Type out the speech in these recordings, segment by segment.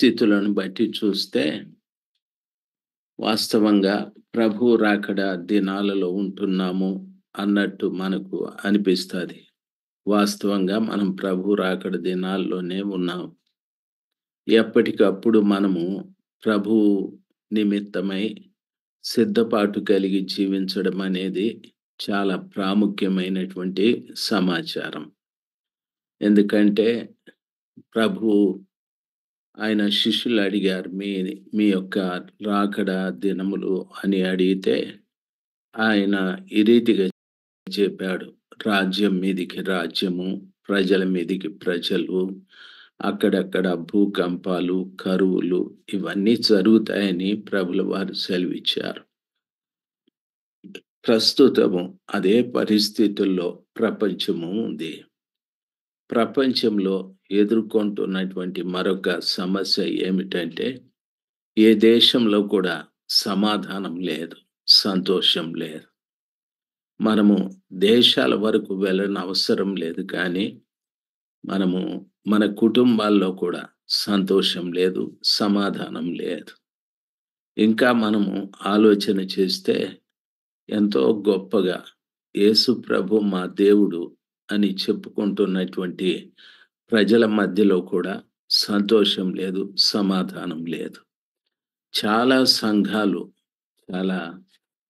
పరిస్థితులను బట్టి చూస్తే వాస్తవంగా ప్రభు రాకడ దినాలలో ఉంటున్నాము అన్నట్టు మనకు అనిపిస్తది. వాస్తవంగా మనం ప్రభు రాకడ దినాల్లోనే ఉన్నాం. ఎప్పటికప్పుడు మనము ప్రభు నిమిత్తమై సిద్ధపాటు కలిగి జీవించడం అనేది చాలా ప్రాముఖ్యమైనటువంటి సమాచారం. ఎందుకంటే ప్రభు ఆయన శిష్యులు అడిగారు, మీ యొక్క రాకడ దినములు అని అడిగితే ఆయన ఈ రీతిగా చెప్పాడు. రాజ్యం మీదికి రాజ్యము, ప్రజల మీదికి ప్రజలు, అక్కడక్కడ భూకంపాలు, కరువులు ఇవన్నీ జరుగుతాయని ప్రభుల వారు సెలవిచ్చారు. ప్రస్తుతము అదే పరిస్థితుల్లో ప్రపంచము ఉంది. ప్రపంచంలో ఎదుర్కొంటున్నటువంటి మరొక సమస్య ఏమిటంటే, ఏ దేశంలో కూడా సమాధానం లేదు, సంతోషం లేదు. మనము దేశాల వరకు వెళ్ళనవసరం లేదు, కానీ మనము మన కుటుంబాల్లో కూడా సంతోషం లేదు, సమాధానం లేదు. ఇంకా మనము ఆలోచన చేస్తే ఎంతో గొప్పగా యేసు ప్రభు మా దేవుడు అని చెప్పుకుంటున్నటువంటి ప్రజల మధ్యలో కూడా సంతోషం లేదు, సమాధానం లేదు. చాలా సంఘాలు చాలా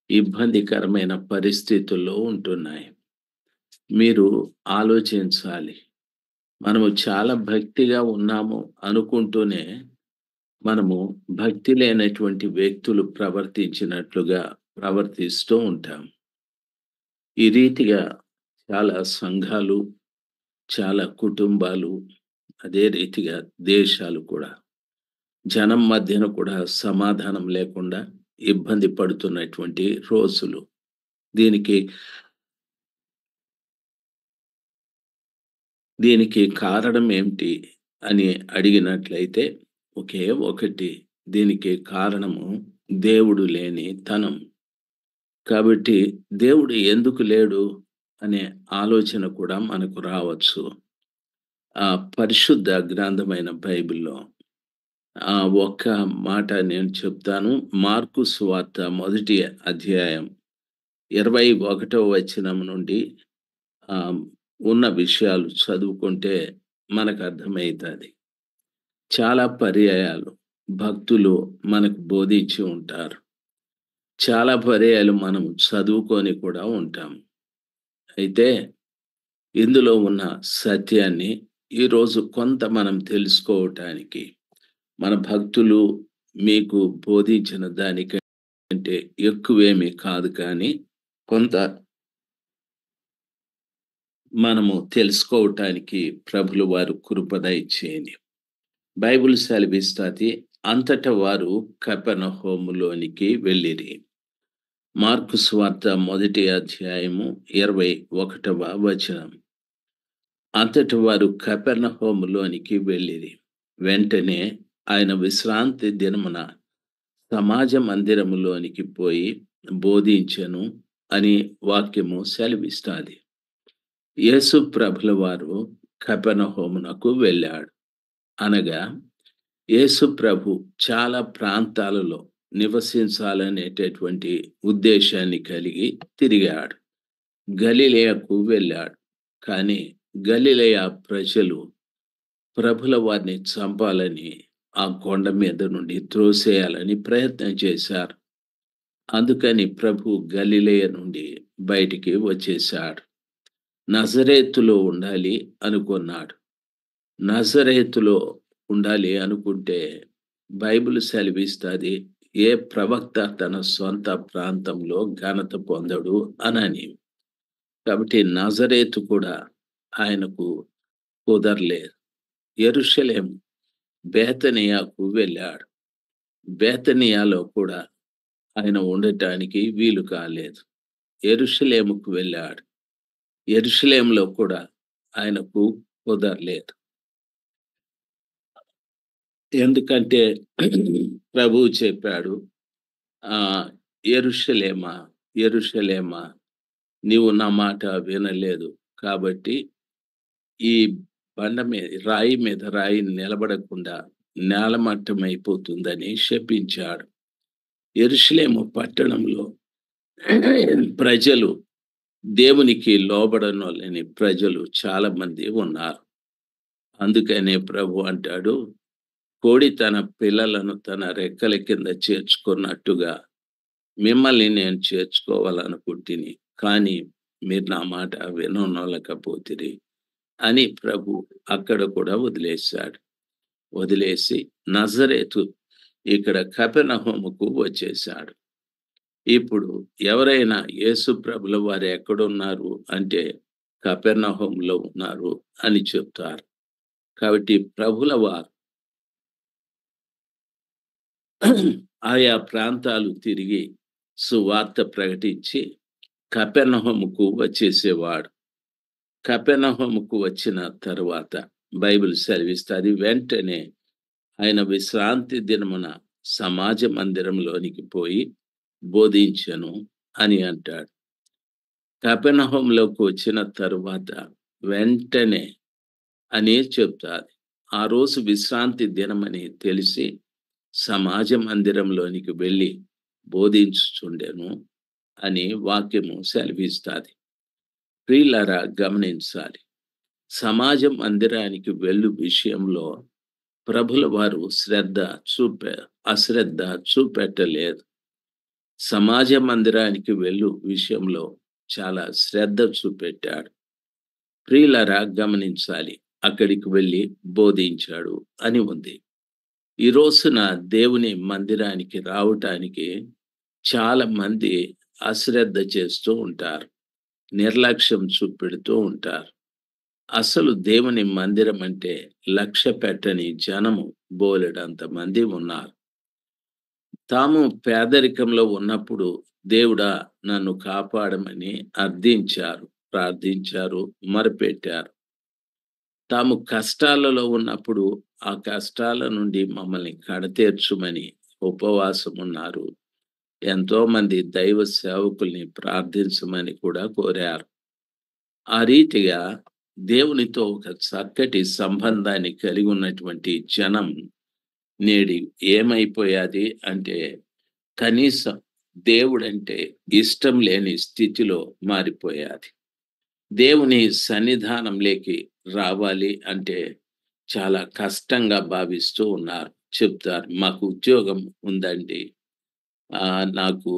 ఇబ్బందికరమైన పరిస్థితుల్లో ఉంటున్నాయి. మీరు ఆలోచించాలి. మనము చాలా భక్తిగా ఉన్నాము అనుకుంటూనే మనము భక్తి లేనటువంటి వ్యక్తులు ప్రవర్తించినట్లుగా ప్రవర్తిస్తూ ఉంటాం. ఈ రీతిగా చాలా సంఘాలు, చాలా కుటుంబాలు, అదే రీతిగా దేశాలు కూడా జనం మధ్యన కూడా సమాధానం లేకుండా ఇబ్బంది పడుతున్నటువంటి రోజులు. దీనికి కారణం ఏమిటి అని అడిగినట్లయితే ఒకే ఒకటి, దీనికి కారణము దేవుడు లేని తనం. కాబట్టి దేవుడు ఎందుకు లేడు అనే ఆలోచన కూడా మనకు రావచ్చు. ఆ పరిశుద్ధ గ్రంథమైన బైబిల్లో ఒక్క మాట నేను చెప్తాను. మార్కు సువార్త 1వ అధ్యాయం 21వ వచనం నుండి ఉన్న విషయాలు చదువుకుంటే మనకు అర్థమవుతుంది. చాలా పర్యాయాలు భక్తులు మనకు బోధించి ఉంటారు. చాలా పర్యాయాలు మనం చదువుకొని కూడా ఉంటాం. అయితే ఇందులో ఉన్న సత్యాన్ని ఈరోజు కొంత మనం తెలుసుకోవటానికి, మన భక్తులు మీకు బోధించిన దానికంటే ఎక్కువేమీ కాదు, కానీ కొంత మనము తెలుసుకోవటానికి ప్రభులు వారు కృప దయచేయండి. బైబిల్ సెలవిస్తది, అంతటా వారు కపెర్నహూములోనికి వెళ్ళిరి. మార్కు సువార్త 1వ అధ్యాయము 21వ వచనం. అంతటి వారు కపెర్నహూములోనికి వెళ్ళిరి. వెంటనే ఆయన విశ్రాంతి దినమున సమాజ మందిరములోనికి పోయి బోధించెను అని వాక్యము సెలవిస్తది. యేసు ప్రభుల వారు కపెర్నహూమునకు వెళ్ళాడు. అనగా యేసు ప్రభు చాలా ప్రాంతాలలో నివసించాలనేటటువంటి ఉద్దేశాన్ని కలిగి తిరిగాడు. గలిలయకు వెళ్ళాడు. కానీ గలిలయ ప్రజలు ప్రభుల వారిని చంపాలని, ఆ కొండ మీద నుండి త్రోసేయాలని ప్రయత్నం చేశారు. అందుకని ప్రభు గలిలయ నుండి బయటికి వచ్చేశాడు. నజరేతులో ఉండాలి అనుకున్నాడు. నజరేతులో ఉండాలి అనుకుంటే బైబిల్ సెలవిస్తది, ఏ ప్రవక్త తన సొంత ప్రాంతంలో ఘనత పొందడు అనని. కాబట్టి నజరేతు కూడా ఆయనకు కుదరలేదు. యెరూషలేము, బేతనియాకు వెళ్ళాడు. బేతనియాలో కూడా ఆయన ఉండటానికి వీలు కాలేదు. యెరూషలేముకు వెళ్ళాడు. యెరూషలేములో కూడా ఆయనకు కుదరలేదు. ఎందుకంటే ప్రభువు చెప్పాడు, యెరూషలేమా యెరూషలేమా, నీవు నా మాట వినలేదు, కాబట్టి ఈ రాయి మీద రాయి నిలబడకుండా నేలమట్టమైపోతుందని శపించాడు. యెరూషలేము పట్టణంలో ప్రజలు దేవునికి లోబడనోలేని ప్రజలు చాలా మంది ఉన్నారు. అందుకనే ప్రభు అంటాడు, కోడి తన పిల్లలను తన రెక్కల కింద చేర్చుకున్నట్టుగా మిమ్మల్ని నేను చేర్చుకోవాలనుకుంటుని, కానీ మీరు నా మాట విననొల్లకపోతిరి అని ప్రభు అక్కడ కూడా వదిలేశాడు. వదిలేసి నజరేతు ఇక్కడ కపెర్నహూముకు వచ్చేశాడు. ఇప్పుడు ఎవరైనా యేసు ప్రభుల వారు ఎక్కడున్నారు అంటే కపెర్నహూములో ఉన్నారు అని చెప్తారు. కాబట్టి ప్రభుల వారు ఆయా ప్రాంతాలు తిరిగి సువార్త ప్రకటించి కపెర్నహూముకు వచ్చేసేవాడు. కపెర్నహూముకు వచ్చిన తరువాత బైబిల్ సెలవిస్తుంది, వెంటనే ఆయన విశ్రాంతి దినమున సమాజ మందిరంలోనికి పోయి బోధించెను అని అంటాడు. కపెర్నహూములోకి వచ్చిన తరువాత వెంటనే అని చెప్తారు. ఆ రోజు విశ్రాంతి దినమని తెలిసి సమాజ మందిరంలోనికి వెళ్ళి బోధించుచుండెను అని వాక్యము సెలవిస్తుంది. ప్రియులారా, గమనించాలి, సమాజ మందిరానికి వెళ్ళు విషయంలో ప్రభుల వారు అశ్రద్ధ చూపెట్టలేదు. సమాజ మందిరానికి వెళ్ళు విషయంలో చాలా శ్రద్ధ చూపెట్టాడు. ప్రియులారా, గమనించాలి, అక్కడికి వెళ్ళి బోధించాడు అని ఉంది. ఈ రోజున దేవుని మందిరానికి రావటానికి చాలా మంది అశ్రద్ధ చేస్తూ ఉంటారు, నిర్లక్ష్యం చూపెడుతూ ఉంటారు. అసలు దేవుని మందిరం అంటే లక్ష్య పెట్టని జనము బోలెడంత మంది ఉన్నారు. తాము పేదరికంలో ఉన్నప్పుడు దేవుడా నన్ను కాపాడమని అర్థించారు, ప్రార్థించారు, మొరపెట్టారు. తాము కష్టాలలో ఉన్నప్పుడు ఆ కష్టాల నుండి మమ్మల్ని కడతీర్చుమని ఉపవాసం ఉన్నారు. ఎంతో మంది దైవ సేవకుల్ని ప్రార్థించమని కూడా కోరారు. ఆ రీతిగా దేవునితో ఒక చక్కటి సంబంధాన్ని కలిగి ఉన్నటువంటి జనం నేడి ఏమైపోయాది అంటే కనీసం దేవుడంటే ఇష్టం లేని స్థితిలో మారిపోయాది. దేవుని సన్నిధానంలోకి రావాలి అంటే చాలా కష్టంగా భావిస్తూ ఉన్నారు. చెప్తారు, మాకు ఉద్యోగం ఉందండి, నాకు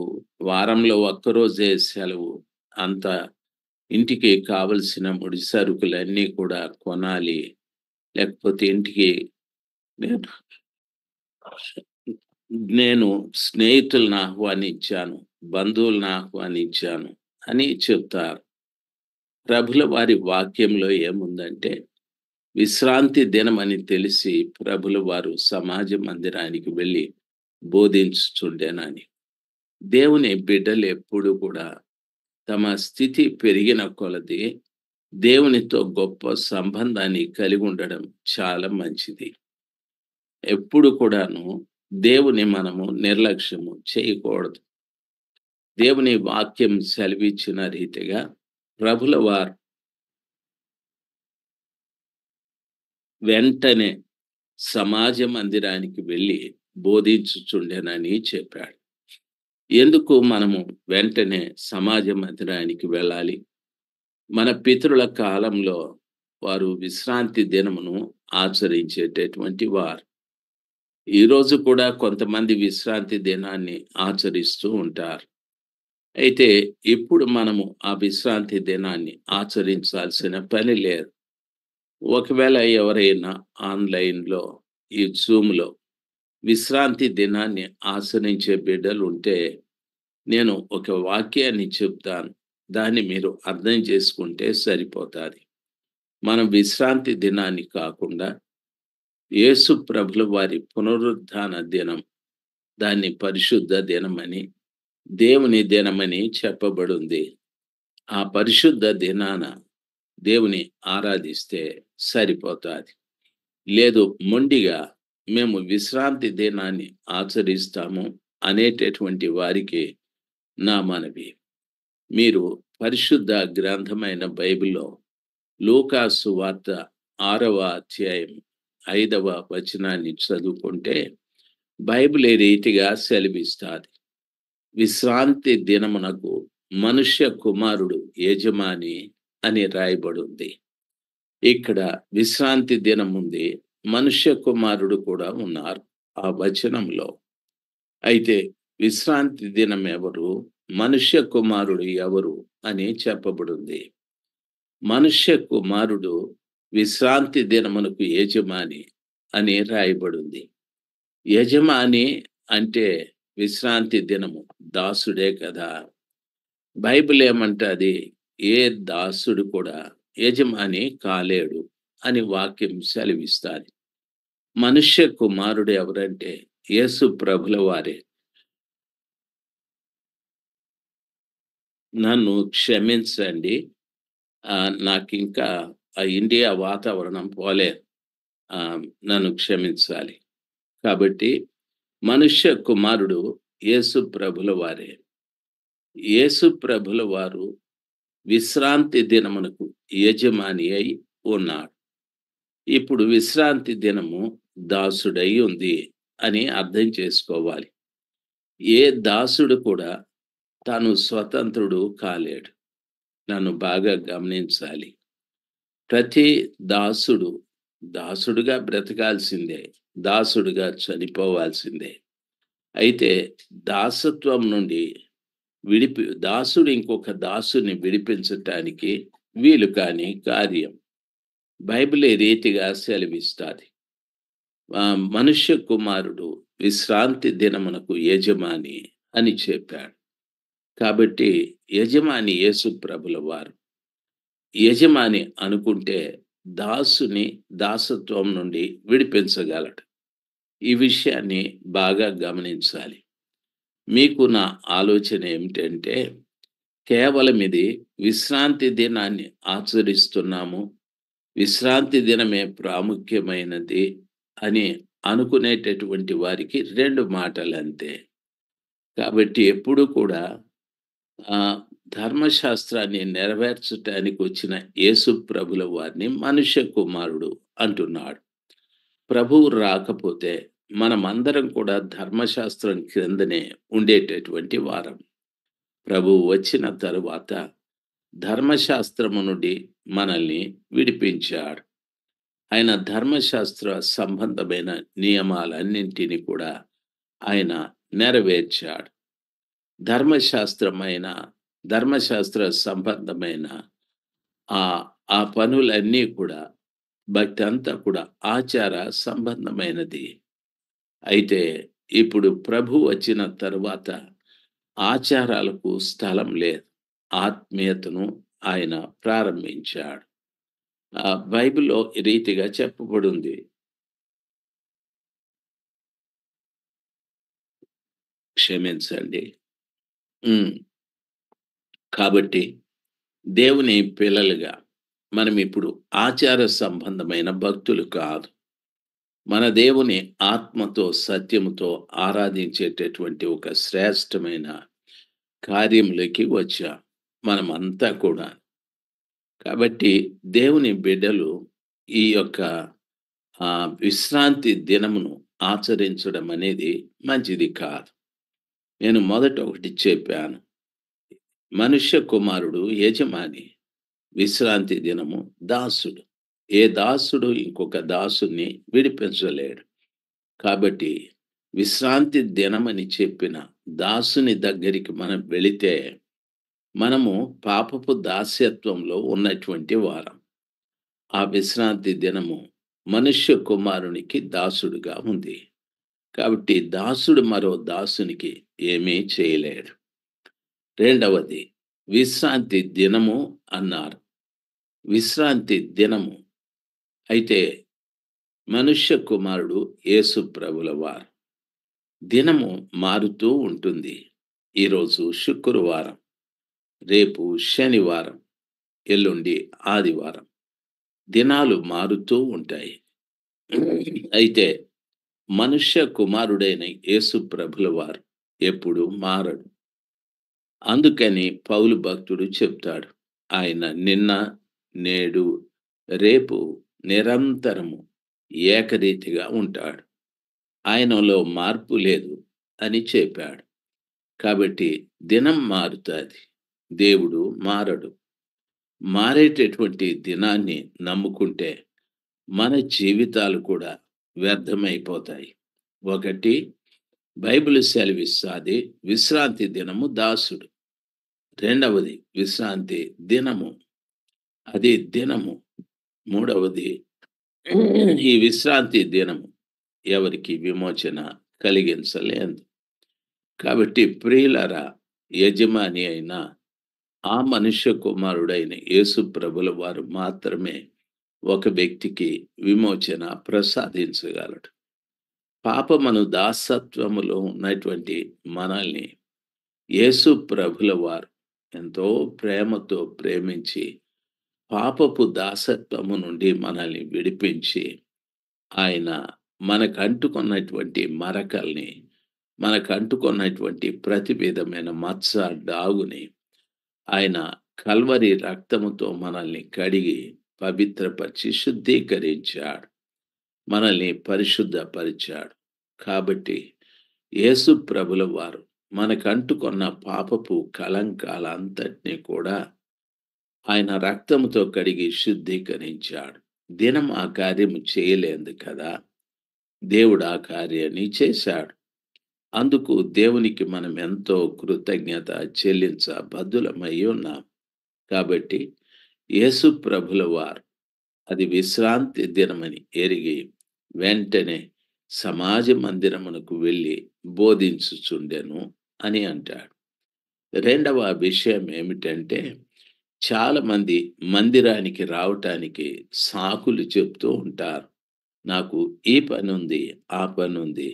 వారంలో ఒక్కరోజే సెలవు, అంత ఇంటికి కావలసిన ముడి సరుకులన్నీ కూడా కొనాలి, లేకపోతే ఇంటికి నేను స్నేహితులను ఆహ్వానించాను, బంధువులను ఆహ్వానించాను అని చెప్తారు. ప్రభుల వారి వాక్యంలో ఏముందంటే విశ్రాంతి దినమని తెలిసి ప్రభుల వారు సమాజ మందిరానికి వెళ్ళి బోధించుచుండెనని. దేవుని బిడ్డలు ఎప్పుడు కూడా తమ స్థితి పెరిగిన కొలది దేవునితో గొప్ప సంబంధాన్ని కలిగి ఉండడం చాలా మంచిది. ఎప్పుడు కూడాను దేవుని మనము నిర్లక్ష్యము చేయకూడదు. దేవుని వాక్యం సెలవిచ్చిన రీతిగా ప్రభుల వారు వెంటనే సమాజ మందిరానికి వెళ్ళి బోధించుచుండెనని చెప్పాడు. ఎందుకు మనము వెంటనే సమాజ మందిరానికి వెళ్ళాలి? మన పితరుల కాలంలో వారు విశ్రాంతి దినమును ఆచరించేటటువంటి వారు. ఈరోజు కూడా కొంతమంది విశ్రాంతి దినాన్ని ఆచరిస్తూ ఉంటారు. అయితే ఇప్పుడు మనము ఆ విశ్రాంతి దినాన్ని ఆచరించాల్సిన పని లేదు. ఒకవేళ ఎవరైనా ఆన్లైన్లో ఈ జూమ్లో విశ్రాంతి దినాన్ని ఆచరించే బిడ్డలు ఉంటే నేను ఒక వాక్యాన్ని చెప్తాను, దాన్ని మీరు అర్థం చేసుకుంటే సరిపోతుంది. మనం విశ్రాంతి దినాన్ని కాకుండా యేసు ప్రభుల వారి పునరుద్ధాన దినం, దాన్ని పరిశుద్ధ దినమని, దేవుని దినమని చెప్పబడింది. ఆ పరిశుద్ధ దినాన దేవుని ఆరాధిస్తే సరిపోతుంది. లేదు మొండిగా మేము విశ్రాంతి దినాన్ని ఆచరిస్తాము అనేటటువంటి వారికి నా మనవి, మీరు పరిశుద్ధ గ్రంథమైన బైబిల్లో లూకా సువార్త 6వ అధ్యాయం 5వ వచనాన్ని చదువుకుంటే బైబిల్ ఈ రీతిగా సెలవిస్తాది. విశ్రాంతి దినమునకు మనుష్య కుమారుడు యజమాని అని రాయబడింది. ఇక్కడ విశ్రాంతి దినం ఉంది, మనుష్య కుమారుడు కూడా ఉన్నారు ఆ వచనంలో. అయితే విశ్రాంతి దినం ఎవరు, మనుష్య కుమారుడు ఎవరు అని చెప్పబడింది. మనుష్య కుమారుడు విశ్రాంతి దినమునకు యజమాని అని రాయబడింది. యజమాని అంటే విశ్రాంతి దినము దాసుడే కదా. బైబిల్ ఏమంటది, ఏ దాసుడు కూడా యజమాని కాలేడు అని వాక్యం సెలవిస్తాది. మనుష్య కుమారుడు ఎవరంటే యేసు ప్రభుల వారే. నన్ను క్షమించండి, నాకింకా ఆ ఇండియా వాతావరణం పోలేదు. నన్ను క్షమించాలి. కాబట్టి మనుష్య కుమారుడు యేసు ప్రభుల వారే. యేసు ప్రభుల వారు విశ్రాంతి దినమునకు యజమాని అయి ఉన్నాడు. ఇప్పుడు విశ్రాంతి దినము దాసుడై ఉంది అని అర్థం చేసుకోవాలి. ఏ దాసుడు కూడా తాను స్వతంత్రుడు కాలేడు. నన్ను బాగా గమనించాలి. ప్రతి దాసుడు దాసుడుగా బ్రతకాల్సిందే, దాసుడుగా చనిపోవాల్సిందే. అయితే దాసత్వం నుండి దాసుడు ఇంకొక దాసుని విడిపించటానికి వీలు కాని కార్యం. బైబిల్ ఈ రీతిగా సెలవిస్తాది. మనుష్య కుమారుడు విశ్రాంతి దినమునకు యజమాని అని చెప్పాడు. కాబట్టి యజమాని యేసు ప్రభుల వారు. యజమాని అనుకుంటే దాసుని దాసత్వం నుండి విడిపించగలడు. ఈ విషయాన్ని బాగా గమనించాలి. మీకు నా ఆలోచన ఏమిటంటే, కేవలం ఇది విశ్రాంతి దినాన్ని ఆచరిస్తున్నాము, విశ్రాంతి దినమే ప్రాముఖ్యమైనది అని అనుకునేటటువంటి వారికి 2 మాటలు అంతే. కాబట్టి ఎప్పుడు కూడా ధర్మశాస్త్రాన్ని నెరవేర్చటానికి వచ్చిన యేసు ప్రభుల వారిని మనుష్య కుమారుడు అంటున్నాడు. ప్రభువు రాకపోతే మనమందరం కూడా ధర్మశాస్త్రం క్రిందనే ఉండేటటువంటి వారం. ప్రభువు వచ్చిన తరువాత ధర్మశాస్త్రము నుండి మనల్ని విడిపించాడు. ఆయన ధర్మశాస్త్ర సంబంధమైన నియమాలన్నింటినీ కూడా ఆయన నెరవేర్చాడు. ధర్మశాస్త్ర సంబంధమైన ఆ పనులన్నీ కూడా, భక్తి అంతా కూడా ఆచార సంబంధమైనది. అయితే ఇప్పుడు ప్రభు వచ్చిన తరువాత ఆచారాలకు స్థలం లేదు. ఆత్మీయతను ఆయన ప్రారంభించాడు. బైబిల్లో ఈ రీతిగా చెప్పబడింది. క్షమించండి. కాబట్టి దేవుని పిల్లలుగా మనం ఇప్పుడు ఆచార సంబంధమైన భక్తులు కాదు. మన దేవుని ఆత్మతో సత్యముతో ఆరాధించేటటువంటి ఒక శ్రేష్టమైన కార్యంలోకి వచ్చాం మనమంతా కూడా. కాబట్టి దేవుని బిడ్డలు ఈ యొక్క విశ్రాంతి దినమును ఆచరించడం అనేది మంచిది కాదు. నేను మొదట ఒకటి చెప్పాను, మనుష్య కుమారుడు యజమాని, విశ్రాంతి దినము దాసుడు. ఏ దాసుడు ఇంకొక దాసుని విడిపించలేడు. కాబట్టి విశ్రాంతి దినమని చెప్పిన దాసుని దగ్గరికి మనం వెళితే మనము పాపపు దాస్యత్వంలో ఉన్నటువంటి వారం. ఆ విశ్రాంతి దినము మనుష్య కుమారునికి దాసుడుగా ఉంది. కాబట్టి దాసుడు మరో దాసునికి ఏమీ చేయలేడు. రెండవది, విశ్రాంతి దినము అన్నారు. విశ్రాంతి దినము అయితే మనుష్య కుమారుడు యేసు ప్రభుల వారు. దినము మారుతూ ఉంటుంది. ఈరోజు శుక్రవారం, రేపు శనివారం, ఎల్లుండి ఆదివారం. దినాలు మారుతూ ఉంటాయి. అయితే మనుష్య కుమారుడైన యేసు ప్రభుల వారు ఎప్పుడు మారడు. అందుకని పౌలు భక్తుడు చెప్తాడు, ఆయన నిన్న, నేడు, రేపు నిరంతరము ఏకరీతిగా ఉంటాడు. ఆయనలో మార్పు లేదు అని చెప్పాడు. కాబట్టి దినం మారుతాది. దేవుడు మారడు. మారేటటువంటి దినాన్ని నమ్ముకుంటే మన జీవితాలు కూడా వ్యర్థమైపోతాయి. ఒకటి బైబిల్ సెలవిస్తాది విశ్రాంతి దినము దాసుడు. రెండవది విశ్రాంతి దినము. అది దినము. మూడవది ఈ విశ్రాంతి దినము ఎవరికి విమోచన కలిగించలేదు. కాబట్టి ప్రియులారా, యజమాని అయిన ఆ మనుష్య కుమారుడైన యేసు ప్రభుల వారు మాత్రమే ఒక వ్యక్తికి విమోచన ప్రసాదించగలడు. పాపమను దాసత్వములో ఉన్నటువంటి మనల్ని యేసు ప్రభుల వారు ఎంతో ప్రేమతో ప్రేమించి పాపపు దాసత్వము నుండి మనల్ని విడిపించి ఆయన మనకంటుకున్నటువంటి మరకల్ని, మనకంటుకున్నటువంటి ప్రతి విధమైన మచ్చ, డాగుని ఆయన కల్వరి రక్తముతో మనల్ని కడిగి పవిత్రపరిచి శుద్ధీకరించాడు. మనల్ని పరిశుద్ధపరిచాడు. కాబట్టి యేసు ప్రభుల వారు మనకంటుకున్న పాపపు కళంకాలంతటినీ కూడా ఆయన రక్తముతో కడిగి శుద్ధీకరించాడు. దినం ఆ కార్యము చేయలేదు కదా, దేవుడు ఆ కార్యాన్ని చేశాడు. అందుకు దేవునికి మనం ఎంతో కృతజ్ఞత చెల్లించ బద్దులమై ఉన్నాం. కాబట్టి యేసు ప్రభుల వారు అది విశ్రాంతి దినమని ఎరిగి వెంటనే సమాజ మందిరమునకు వెళ్ళి బోధించుచుండెను అని అంటాడు. రెండవ విషయం ఏమిటంటే, చాలామంది మందిరానికి రావటానికి సాకులు చెప్తూ ఉంటారు. నాకు ఈ పనుంది, ఆ పనుంది,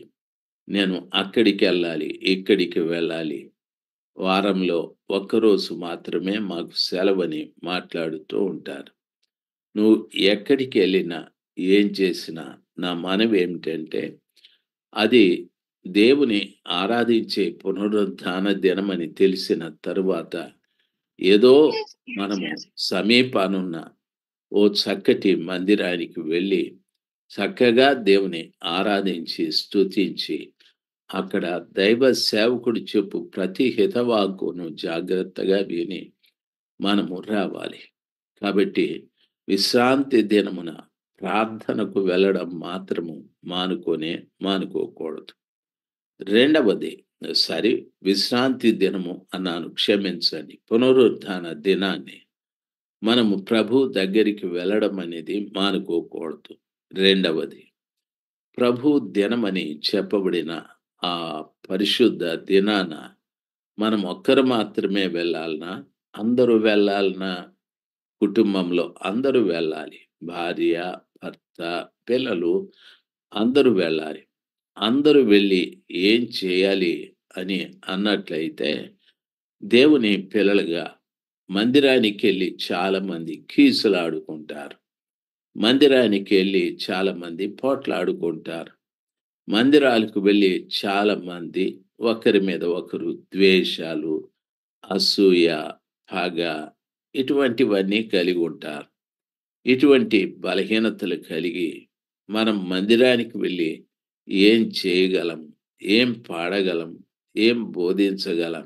నేను అక్కడికి వెళ్ళాలి, ఇక్కడికి వెళ్ళాలి, వారంలో ఒక్కరోజు మాత్రమే మాకు సెలవని మాట్లాడుతూ ఉంటారు. నువ్వు ఎక్కడికి వెళ్ళినా, ఏం చేసినా నా మనవి ఏమిటంటే, అది దేవుని ఆరాధించే పునరుద్ధాన దినమని తెలిసిన తరువాత ఏదో మనము సమీపానున్న ఓ చక్కటి మందిరానికి వెళ్ళి చక్కగా దేవుని ఆరాధించి స్తుతించి అక్కడ దైవ సేవకుడు చెప్పు ప్రతి హితవాక్కును జాగ్రత్తగా విని మనము రావాలి. కాబట్టి విశ్రాంతి దినమున ప్రార్థనకు వెళ్ళడం మాత్రము మానుకోకూడదు. రెండవది, సరి విశ్రాంతి దినము అన్నాను, క్షమించండి, పునరుత్థాన దినాన్ని మనము ప్రభు దగ్గరికి వెళ్ళడం అనేది మానుకోకూడదు. రెండవది, ప్రభు దినమని చెప్పబడిన ఆ పరిశుద్ధ దినాన మనం ఒక్కరు మాత్రమే వెళ్ళాలనా, అందరూ వెళ్ళాలనా? కుటుంబంలో అందరూ వెళ్ళాలి. భార్య, భర్త, పిల్లలు అందరూ వెళ్ళాలి. అందరూ వెళ్ళి ఏం చేయాలి అని అన్నట్లయితే, దేవుని పిల్లలుగా మందిరానికి వెళ్ళి చాలామంది కీసులాడుకుంటారు. మందిరానికి వెళ్ళి చాలామంది పోట్లాడుకుంటారు. మందిరాలకు వెళ్ళి చాలామంది ఒకరి మీద ఒకరు ద్వేషాలు, అసూయ, పగ ఇటువంటివన్నీ కలిగి ఉంటారు. ఇటువంటి బలహీనతలు కలిగి మనం మందిరానికి వెళ్ళి ఏం చేయగలం, ఏం పాడగలం, ఏం బోధించగలం?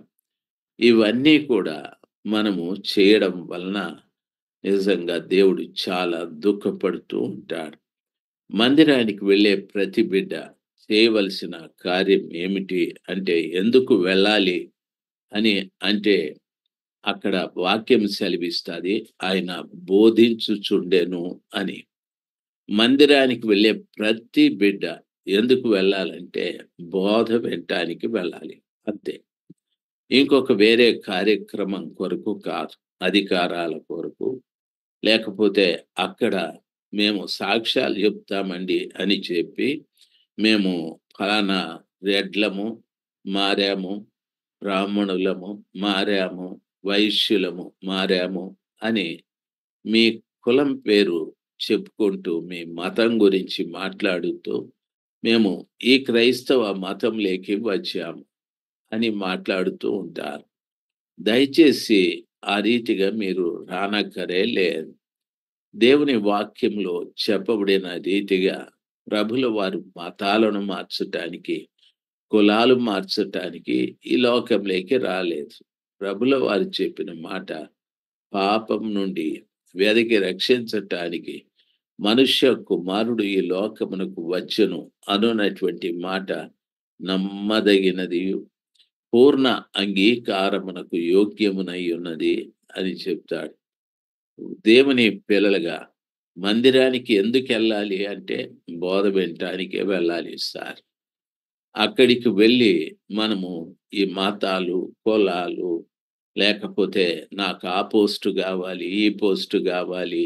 ఇవన్నీ కూడా మనము చేయడం వలన నిజంగా దేవుడు చాలా దుఃఖపడుతూ ఉంటాడు. మందిరానికి వెళ్ళే ప్రతి బిడ్డ చేయవలసిన కార్యం ఏమిటి అంటే, ఎందుకు వెళ్ళాలి అని అంటే, అక్కడ వాక్యం సెలవిస్తాది ఆయన బోధించుచుండెను అని. మందిరానికి వెళ్ళే ప్రతి బిడ్డ ఎందుకు వెళ్ళాలంటే బోధ వినటానికి వెళ్ళాలి, అంతే. ఇంకొక వేరే కార్యక్రమం కొరకు కాదు. అధికారాల కొరకు, లేకపోతే అక్కడ మేము సాక్ష్యాలు చెప్తామండి అని చెప్పి మేము ఫలానా రెడ్లము మారాము, బ్రాహ్మణులము మారాము, వైశ్యులము మారాము అని మీ కులం పేరు చెప్పుకుంటూ మీ మతం గురించి మాట్లాడుతూ మేము ఈ క్రైస్తవ మతంలోకి వచ్చాము అని మాట్లాడుతూ ఉంటారు. దయచేసి ఆ రీతిగా మీరు రానక్కరే లేదు. దేవుని వాక్యంలో చెప్పబడిన రీతిగా ప్రభుల వారు మతాలను మార్చటానికి, కులాలు మార్చటానికి ఈ లోకంలోకి రాలేదు. ప్రభుల వారు చెప్పిన మాట పాపం నుండి వెదకి రక్షించటానికి మనుష్య కుమారుడు ఈ లోకమునకు వచ్చెను అనునటువంటి మాట నమ్మదగినది, పూర్ణ అంగీకారమునకు యోగ్యమునై ఉన్నది అని చెప్తాడు. దేవుని పిల్లలుగా మందిరానికి ఎందుకెళ్ళాలి అంటే బోధ వినటానికే వెళ్ళాలి సార్. అక్కడికి వెళ్ళి మనము ఈ మతాలు, కులాలు, లేకపోతే నాకు ఆ పోస్టు గావాలి, ఈ పోస్టు గావాలి,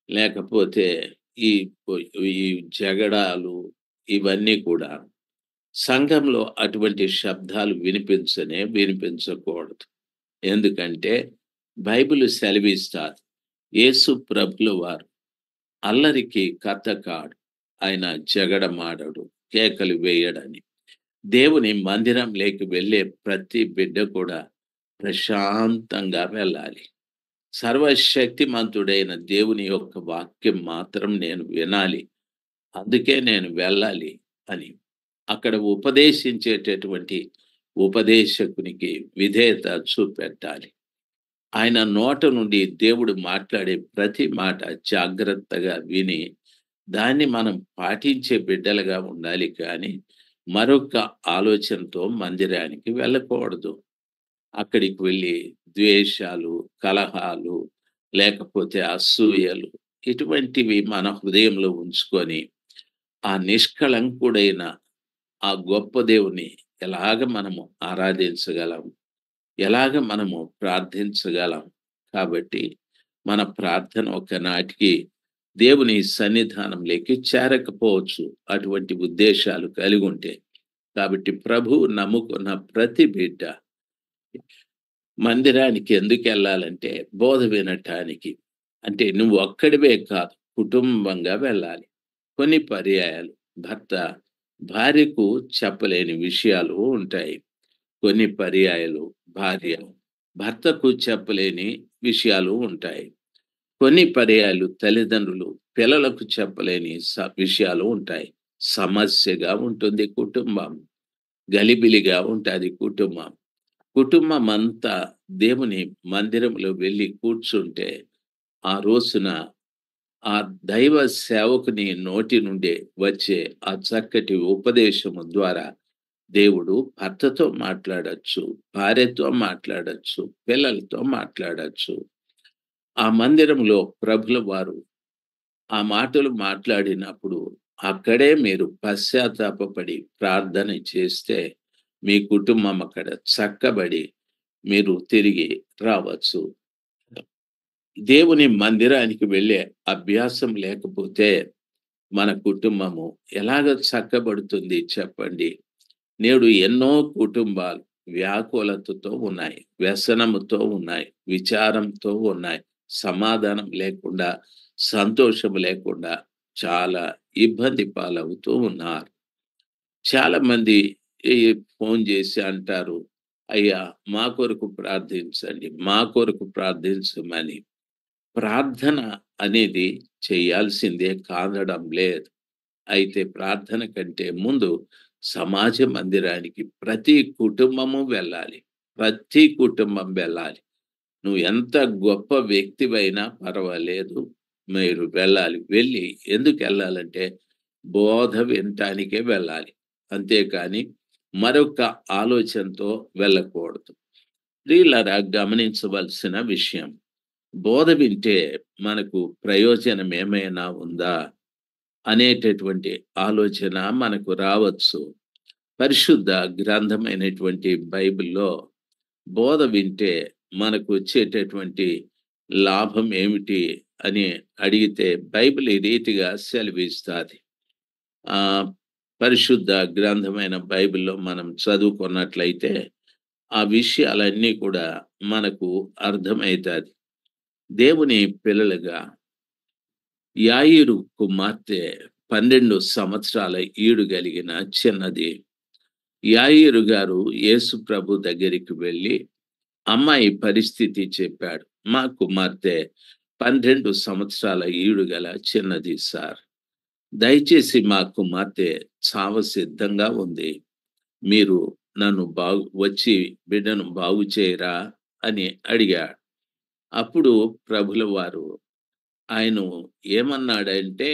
లేకపోతే ఈ ఈ జగడాలు ఇవన్నీ కూడా సంఘంలో అటువంటి శబ్దాలు వినిపించకూడదు. ఎందుకంటే బైబిల్ సెలవిస్తాది. యేసు ప్రభుల వారు అల్లరికి కర్త కాడు. ఆయన జగడమాడడు, కేకలు వేయడని. దేవుని మందిరంలోకి వెళ్ళే ప్రతి బిడ్డ కూడా ప్రశాంతంగా వెళ్ళాలి. సర్వశక్తిమంతుడైన దేవుని యొక్క వాక్యం మాత్రం నేను వినాలి. అందుకే నేను వెళ్ళాలి అని. అక్కడ ఉపదేశించేటటువంటి ఉపదేశకునికి విధేయత చూపెట్టాలి. ఆయన నోట నుండి దేవుడు మాట్లాడే ప్రతి మాట జాగ్రత్తగా విని దాన్ని మనం పాటించే బిడ్డలుగా ఉండాలి కానీ మరొక ఆలోచనతో మందిరానికి వెళ్ళకూడదు. అక్కడికి వెళ్ళి ద్వేషాలు, కలహాలు, లేకపోతే అసూయలు ఇటువంటివి మన హృదయంలో ఉంచుకొని ఆ నిష్కళంకుడైన ఆ గొప్ప దేవుని ఎలాగ మనము ఆరాధించగలం, ఎలాగ మనము ప్రార్థించగలం. కాబట్టి మన ప్రార్థన ఒకనాటికి దేవుని సన్నిధానంలోకి చేరకపోవచ్చు, అటువంటి ఉద్దేశాలు కలిగి ఉంటే. కాబట్టి ప్రభువు నమ్ముకున్న ప్రతి బిడ్డ మందిరానికి ఎందుకు వెళ్ళాలంటే బోధ వినటానికి. అంటే నువ్వు ఒక్కడివే కాదు, కుటుంబంగా వెళ్ళాలి. కొన్ని పర్యాయాలు భర్త భార్యకు చెప్పలేని విషయాలు ఉంటాయి. కొన్ని పర్యాయాలు భార్య భర్తకు చెప్పలేని విషయాలు ఉంటాయి. కొన్ని పర్యాయాలు తల్లిదండ్రులు పిల్లలకు చెప్పలేని విషయాలు ఉంటాయి. సమస్యగా ఉంటుంది కుటుంబం, గలిబిలిగా ఉంటుంది కుటుంబం. కుటుంబం అంతా దేవుని మందిరంలో వెళ్ళి కూర్చుంటే ఆ రోజున ఆ దైవ సేవకుని నోటి నుండి వచ్చే ఆ చక్కటి ఉపదేశము ద్వారా దేవుడు భర్తతో మాట్లాడచ్చు, భార్యతో మాట్లాడచ్చు, పిల్లలతో మాట్లాడచ్చు. ఆ మందిరంలో ప్రభుల వారు ఆ మాటలు మాట్లాడినప్పుడు అక్కడే మీరు పశ్చాత్తాపపడి ప్రార్థన చేస్తే మీ కుటుంబం అక్కడ చక్కబడి మీరు తిరిగి రావచ్చు. దేవుని మందిరానికి వెళ్ళే అభ్యాసం లేకపోతే మన కుటుంబము ఎలాగ చక్కబడుతుంది చెప్పండి? నేడు ఎన్నో కుటుంబాలు వ్యాకులతతో ఉన్నాయి, వ్యసనముతో ఉన్నాయి, విచారంతో ఉన్నాయి, సమాధానం లేకుండా, సంతోషం లేకుండా చాలా ఇబ్బంది పాలవుతూ ఉన్నారు. చాలా మంది ఈ ఫోన్ చేసి అంటారు, అయ్యా మా కొరకు ప్రార్థించండి, మా కొరకు ప్రార్థించమని. ప్రార్థన అనేది చేయాల్సిందే కాదడం లేదు. అయితే ప్రార్థన కంటే ముందు సమాజ మందిరానికి ప్రతి కుటుంబము వెళ్ళాలి. ప్రతి కుటుంబం వెళ్ళాలి. నువ్వు ఎంత గొప్ప వ్యక్తివైనా పర్వాలేదు, మీరు వెళ్ళాలి. వెళ్ళి ఎందుకు వెళ్ళాలంటే బోధ వినటానికే వెళ్ళాలి. అంతేకాని మరొక ఆలోచనతో వెళ్ళకూడదు. ప్రియులారా, గమనించవలసిన విషయం, బోధ వింటే మనకు ప్రయోజనం ఏమైనా ఉందా అనేటటువంటి ఆలోచన మనకు రావచ్చు. పరిశుద్ధ గ్రంథమైనటువంటి బైబిల్లో బోధ వింటే మనకు వచ్చేటటువంటి లాభం ఏమిటి అని అడిగితే బైబిల్ ఈ రీతిగా సెలవిస్తుంది. ఆ పరిశుద్ధ గ్రంథమైన బైబిల్లో మనం చదువుకున్నట్లయితే ఆ విషయాలన్నీ కూడా మనకు అర్థమవుతుంది. దేవుని పిల్లలుగా యాయిరు కుమార్తె 12 సంవత్సరాల ఈడు కలిగిన చిన్నది. యాయిరు గారు యేసు ప్రభు దగ్గరికి వెళ్ళి అమ్మాయి పరిస్థితి చెప్పాడు. మా కుమార్తె 12 సంవత్సరాల ఈడు గల చిన్నది సార్. దయచేసి మా కుమార్తె చావ సిద్ధంగా ఉంది. మీరు నన్ను వచ్చి బిడ్డను బాగు చేయరా అని అడిగాడు. అప్పుడు ప్రభుల వారు ఆయన ఏమన్నాడంటే,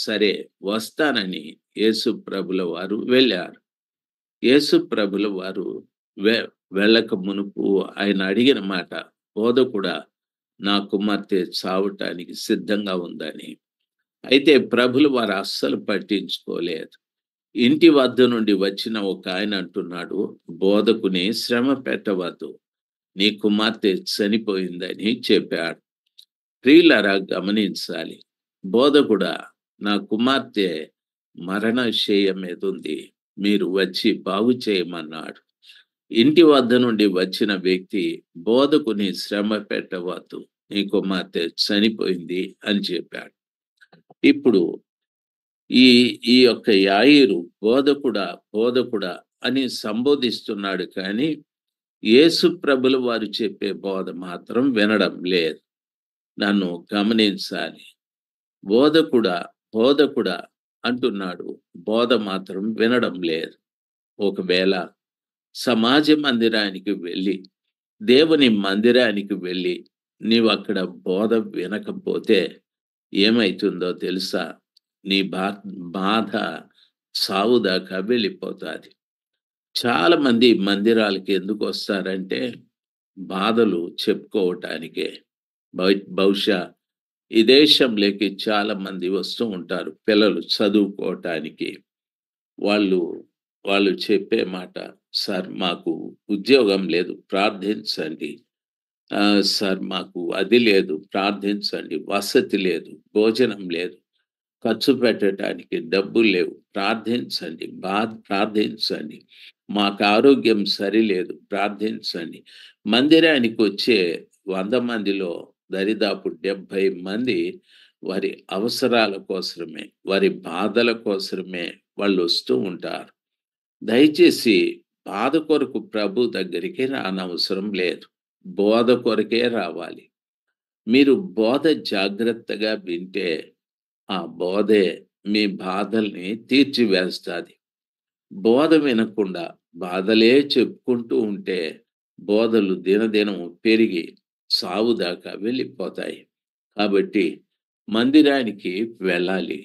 సరే వస్తానని యేసు ప్రభుల వారు వెళ్ళారు. యేసు ప్రభుల వారు వె వెళ్ళక మునుపు ఆయన అడిగిన మాట, బోధకుడా నా కుమార్తె చావటానికి సిద్ధంగా ఉందని. అయితే ప్రభుల వారు అస్సలు పట్టించుకోలేదు. ఇంటి వద్ద నుండి వచ్చిన ఒక ఆయన అంటున్నాడు, బోధకుని శ్రమ పెట్టవద్దు, నీ కుమార్తె చనిపోయిందని చెప్పాడు. ప్రియులారా గమనించాలి. బోధకుడా నా కుమార్తె మరణశయ్య మీదుంది, మీరు వచ్చి బాగు చేయమన్నాడు. ఇంటి వద్ద నుండి వచ్చిన వ్యక్తి బోధకుని శ్రమ పెట్టవద్దు, నీ కుమార్తె చనిపోయింది అని చెప్పాడు. ఇప్పుడు ఈ ఈ యొక్క యాయిరు బోధకుడా బోధకుడా అని సంబోధిస్తున్నాడు, కానీ యేసు ప్రభుల వారు చెప్పే బోధ మాత్రం వినడం లేదు. నన్ను గమనించాలి. బోధకుడా బోధకుడా అంటున్నాడు, బోధ మాత్రం వినడం లేదు. ఒకవేళ సమాజ మందిరానికి వెళ్ళి, దేవుని మందిరానికి వెళ్ళి నీవు అక్కడ బోధ వినకపోతే ఏమైతుందో తెలుసా? నీ బాధ సావు దాకా వెళ్ళిపోతాది. చాలా మంది మందిరాలకి ఎందుకు వస్తారంటే బాధలు చెప్పుకోవటానికే. బహుశా ఈ దేశంలోకి చాలా మంది వస్తూ ఉంటారు పిల్లలు చదువుకోవటానికి. వాళ్ళు వాళ్ళు చెప్పే మాట, సార్ మాకు ఉద్యోగం లేదు ప్రార్థించండి, సార్ మాకు అది లేదు ప్రార్థించండి, వసతి లేదు, భోజనం లేదు, ఖర్చు పెట్టడానికి డబ్బులు లేవు ప్రార్థించండి, ప్రార్థించండి, మాకు ఆరోగ్యం సరిలేదు ప్రార్థించండి. మందిరానికి వచ్చే 100 మందిలో దరిదాపు 70 మంది వారి అవసరాల కోసమే, వారి బాధల కోసమే వాళ్ళు వస్తూ ఉంటారు. దయచేసి బాధ కొరకు ప్రభు దగ్గరికి రానవసరం లేదు, బోధ కొరకే రావాలి. మీరు బోధ జాగ్రత్తగా వింటే ఆ బోధే మీ బాధల్ని తీర్చివేస్తాది. బోధ వినకుండా బాధలే చెప్పుకుంటూ ఉంటే బోధలు దినదినం పెరిగి సావు దాకా వెళ్ళిపోతాయి. కాబట్టి మందిరానికి వెళ్ళాలి,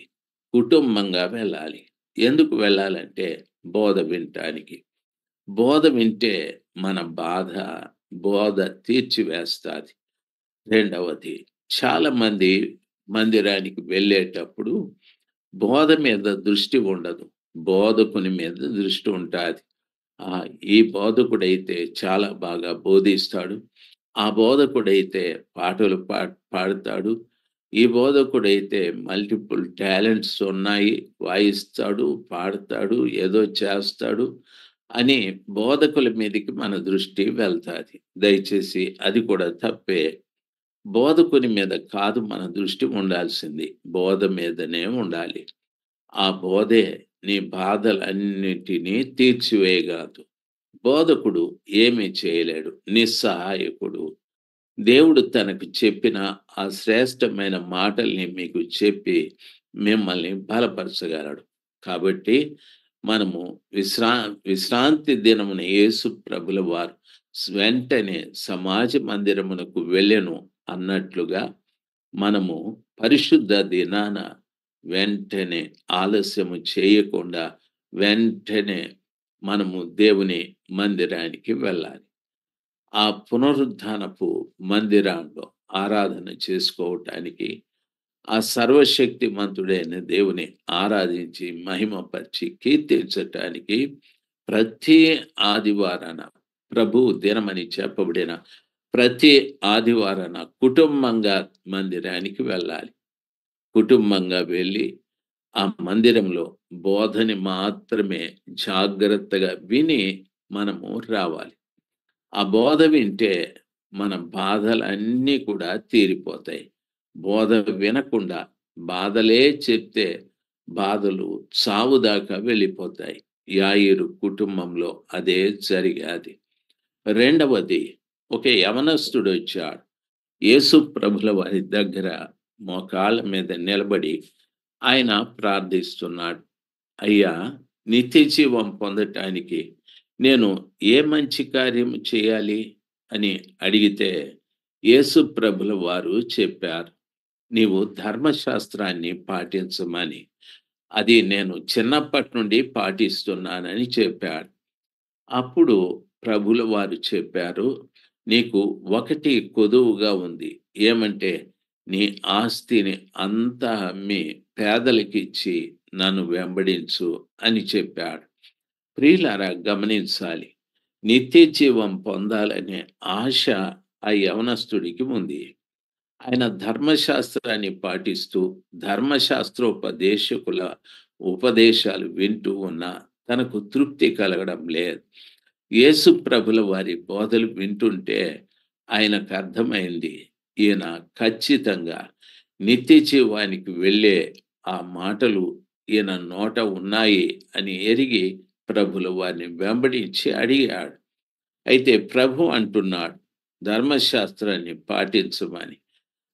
కుటుంబంగా వెళ్ళాలి. ఎందుకు వెళ్ళాలంటే బోధ వినటానికి. బోధ వింటే మన బోధ తీర్చివేస్తాది. రెండవది, చాలా మంది మందిరానికి వెళ్ళేటప్పుడు బోధ మీద దృష్టి ఉండదు, బోధకుని మీద దృష్టి ఉంటాది. ఈ బోధకుడైతే చాలా బాగా బోధిస్తాడు, ఆ బోధకుడైతే పాటలు పాడతాడు, ఈ బోధకుడైతే మల్టిపుల్ టాలెంట్స్ ఉన్నాయి, వాయిస్తాడు, పాడతాడు, ఏదో చేస్తాడు అని బోధకుల మీదకి మన దృష్టి వెళ్తాది. దయచేసి అది కూడా తప్పే. బోధకుని మీద కాదు మన దృష్టి ఉండాల్సింది, బోధ మీదనే ఉండాలి. ఆ బోధే నీ బాధలన్నిటినీ తీర్చివేయగలదు. బోధకుడు ఏమీ చేయలేడు, నిస్సహాయకుడు. దేవుడు తనకు చెప్పిన ఆ శ్రేష్టమైన మాటల్ని మీకు చెప్పి మిమ్మల్ని బలపరచగలడు. కాబట్టి మనము విశ్రాంతి దినమున యేసు ప్రభుల వారు వెంటనే సమాజ మందిరమునకు వెళ్ళెను అన్నట్లుగా మనము పరిశుద్ధ దినాన వెంటనే ఆలస్యము చేయకుండా వెంటనే మనము దేవుని మందిరానికి వెళ్ళాలి. ఆ పునరుద్ధానపు మందిరంలో ఆరాధన చేసుకోవటానికి, ఆ సర్వశక్తిమంతుడైన దేవుని ఆరాధించి మహిమపరిచి కీర్తించటానికి ప్రతి ఆదివారాన, ప్రభు దినమని చెప్పబడిన ప్రతి ఆదివారాన కుటుంబంగా మందిరానికి వెళ్ళాలి. కుటుంబంగా వెళ్ళి ఆ మందిరంలో బోధని మాత్రమే జాగ్రత్తగా విని మనము రావాలి. ఆ బోధ వింటే మన బాధలన్నీ కూడా తీరిపోతాయి. బోధ వినకుండా బాధలే చెప్తే బాధలు చావు దాకా వెళ్ళిపోతాయి. యాయిరు కుటుంబంలో అదే జరిగాది. రెండవది, ఒక యవనస్తుడు వచ్చాడు. యేసు ప్రభుల వారి దగ్గర మోకాళ్ళ మీద నిలబడి ఆయన ప్రార్థిస్తున్నాడు. అయ్యా! నిత్య జీవం పొందటానికి నేను ఏ మంచి కార్యం చేయాలి అని అడిగితే, యేసు ప్రభుల వారు చెప్పారు. నీవు ధర్మశాస్త్రాన్ని పాటించమని. అది నేను చిన్నప్పటి నుండి పాటిస్తున్నానని చెప్పాడు. అప్పుడు ప్రభుల వారు చెప్పారు, "నీకు ఒకటి కొదువుగా ఉంది. ఏమంటే, నీ ఆస్తిని అంతా అమ్మి పేదలకిచ్చి నన్ను వెంబడించు" అని చెప్పాడు. ప్రియులారా గమనించాలి. నిత్య జీవం పొందాలనే ఆశ ఆ యవనస్తుడికి ఉంది. ఆయన ధర్మశాస్త్రాన్ని పాటిస్తూ, ధర్మశాస్త్రోపదేశకుల ఉపదేశాలు వింటూ ఉన్నా తనకు తృప్తి కలగడం లేదు. యేసు ప్రభుల వారి బోధలు వింటుంటే ఆయనకు అర్థమైంది. ఈయన ఖచ్చితంగా నిత్య జీవానికి వెళ్ళే ఆ మాటలు ఈయన నోట ఉన్నాయి అని ఎరిగి ప్రభుల వారిని వెంబడించి అడిగాడు. అయితే ప్రభు అంటున్నాడు, ధర్మశాస్త్రాన్ని పాటించమని.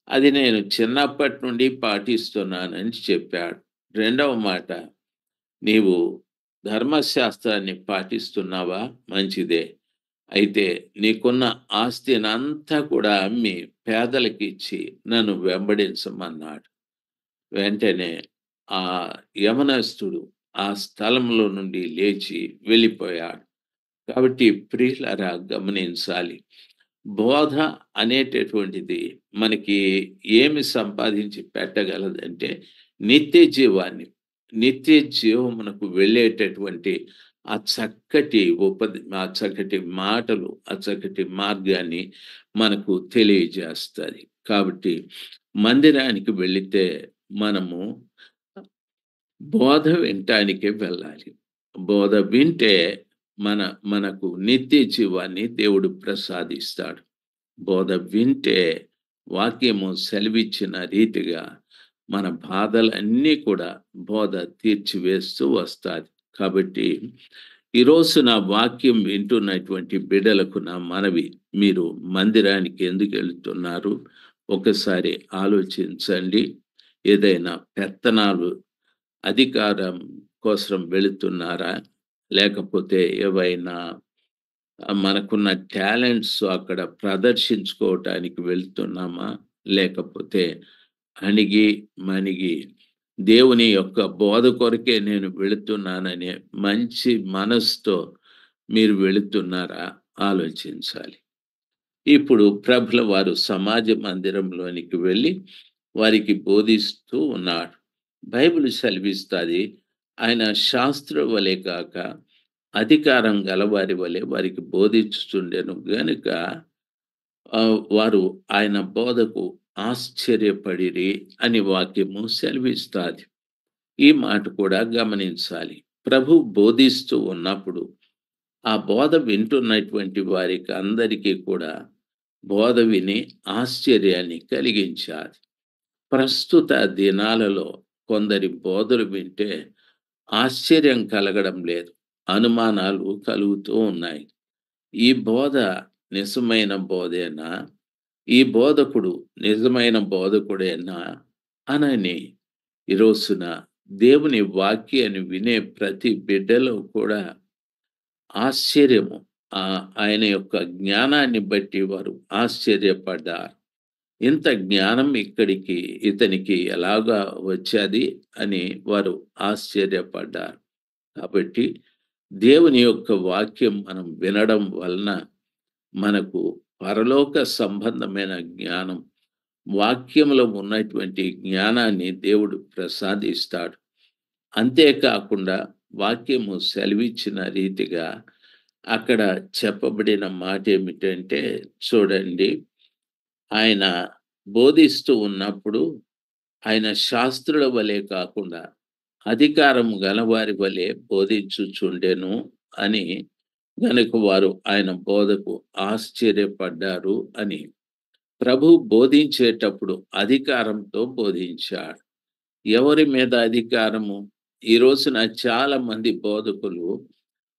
అది నేను చిన్నప్పటి నుండి పాటిస్తున్నానని చెప్పాడు. రెండవ మాట, నీవు ధర్మశాస్త్రాన్ని పాటిస్తున్నావా? మంచిదే. అయితే నీకున్న ఆస్తినంతా కూడా అమ్మి పేదలకిచ్చి నన్ను వెంబడించమన్నాడు. వెంటనే ఆ యవనస్తుడు ఆ స్థలంలో నుండి లేచి వెళ్ళిపోయాడు. కాబట్టి ప్రియులారా గమనించాలి. బోధ అనేటటువంటిది మనకి ఏమి సంపాదించి పెట్టగలదంటే నిత్య జీవాన్ని. నిత్య జీవమునకు వెళ్ళేటటువంటి ఆ చక్కటి మాటలు, ఆ చక్కటి మార్గాన్ని మనకు తెలియజేస్తది. కాబట్టి మందిరానికి వెళితే మనము బోధ వినటానికే వెళ్ళాలి. బోధ వింటే మనకు నిత్య జీవాన్ని దేవుడు ప్రసాదిస్తాడు. బోధ వింటే వాక్యము సెలవిచ్చిన రీతిగా మన బాధలన్నీ కూడా బోధ తీర్చివేస్తూ వస్తాది. కాబట్టి ఈరోజు నా వాక్యం వింటున్నటువంటి బిడ్డలకు నా మనవి, మీరు మందిరానికి ఎందుకు వెళ్తున్నారు? ఒకసారి ఆలోచించండి. ఏదైనా పెత్తనాలు, అధికారం కోసం వెళుతున్నారా? లేకపోతే ఏవైనా మనకున్న టాలెంట్స్ అక్కడ ప్రదర్శించుకోవటానికి వెళ్తున్నామా? లేకపోతే అణిగి, మణిగి దేవుని యొక్క బోధ కొరకే నేను వెళుతున్నాననే మంచి మనసుతో మీరు వెళుతున్నారా? ఆలోచించాలి. ఇప్పుడు ప్రభుల వారు సమాజ మందిరంలోనికి వెళ్ళి వారికి బోధిస్తూ ఉన్నాడు. బైబిల్ సెలవిస్తాది, ఆయన శాస్త్రుల వలె కాక అధికారం గలవారి వలె వారికి బోధించుచుండెను గనుక వారు ఆయన బోధకు ఆశ్చర్యపడిరి అని వాక్యము సెలవిస్తాది. ఈ మాట కూడా గమనించాలి. ప్రభు బోధిస్తూ ఉన్నప్పుడు ఆ బోధ వింటున్నటువంటి వారికి అందరికీ కూడా బోధ విని ఆశ్చర్యాన్ని కలిగించాది. ప్రస్తుత దినాలలో కొందరి బోధలు వింటే ఆశ్చర్యం కలగడం లేదు. అనుమానాలు కలుగుతూ ఉన్నాయి. ఈ బోధ నిజమైన బోధేనా? ఈ బోధకుడు నిజమైన బోధకుడేనా? అనని ఈ రోజున దేవుని వాక్యాన్ని వినే ప్రతి బిడ్డలో కూడా ఆశ్చర్యము, ఆయన యొక్క జ్ఞానాన్ని బట్టి వారు ఆశ్చర్యపడ్డారు. ఇంత జ్ఞానం ఇతనికి ఎలాగా వచ్చాది అని వారు ఆశ్చర్యపడ్డారు. కాబట్టి దేవుని యొక్క వాక్యం మనం వినడం వలన మనకు పరలోక సంబంధమైన జ్ఞానం, వాక్యంలో ఉన్నటువంటి జ్ఞానాన్ని దేవుడు ప్రసాదిస్తాడు. అంతేకాకుండా వాక్యము సెలవిచ్చిన రీతిగా అక్కడ చెప్పబడిన మాట ఏమిటంటే, చూడండి, ఆయన బోధిస్తూ ఉన్నప్పుడు ఆయన శాస్త్రుల వలె కాకుండా అధికారం గలవారి వలె బోధించుచుండెను అని, గనుక వారు ఆయన బోధకు ఆశ్చర్యపడ్డారు అని. ప్రభు బోధించేటప్పుడు అధికారంతో బోధించాడు. ఎవరి మీద అధికారము? ఈ రోజున చాలా మంది బోధకులు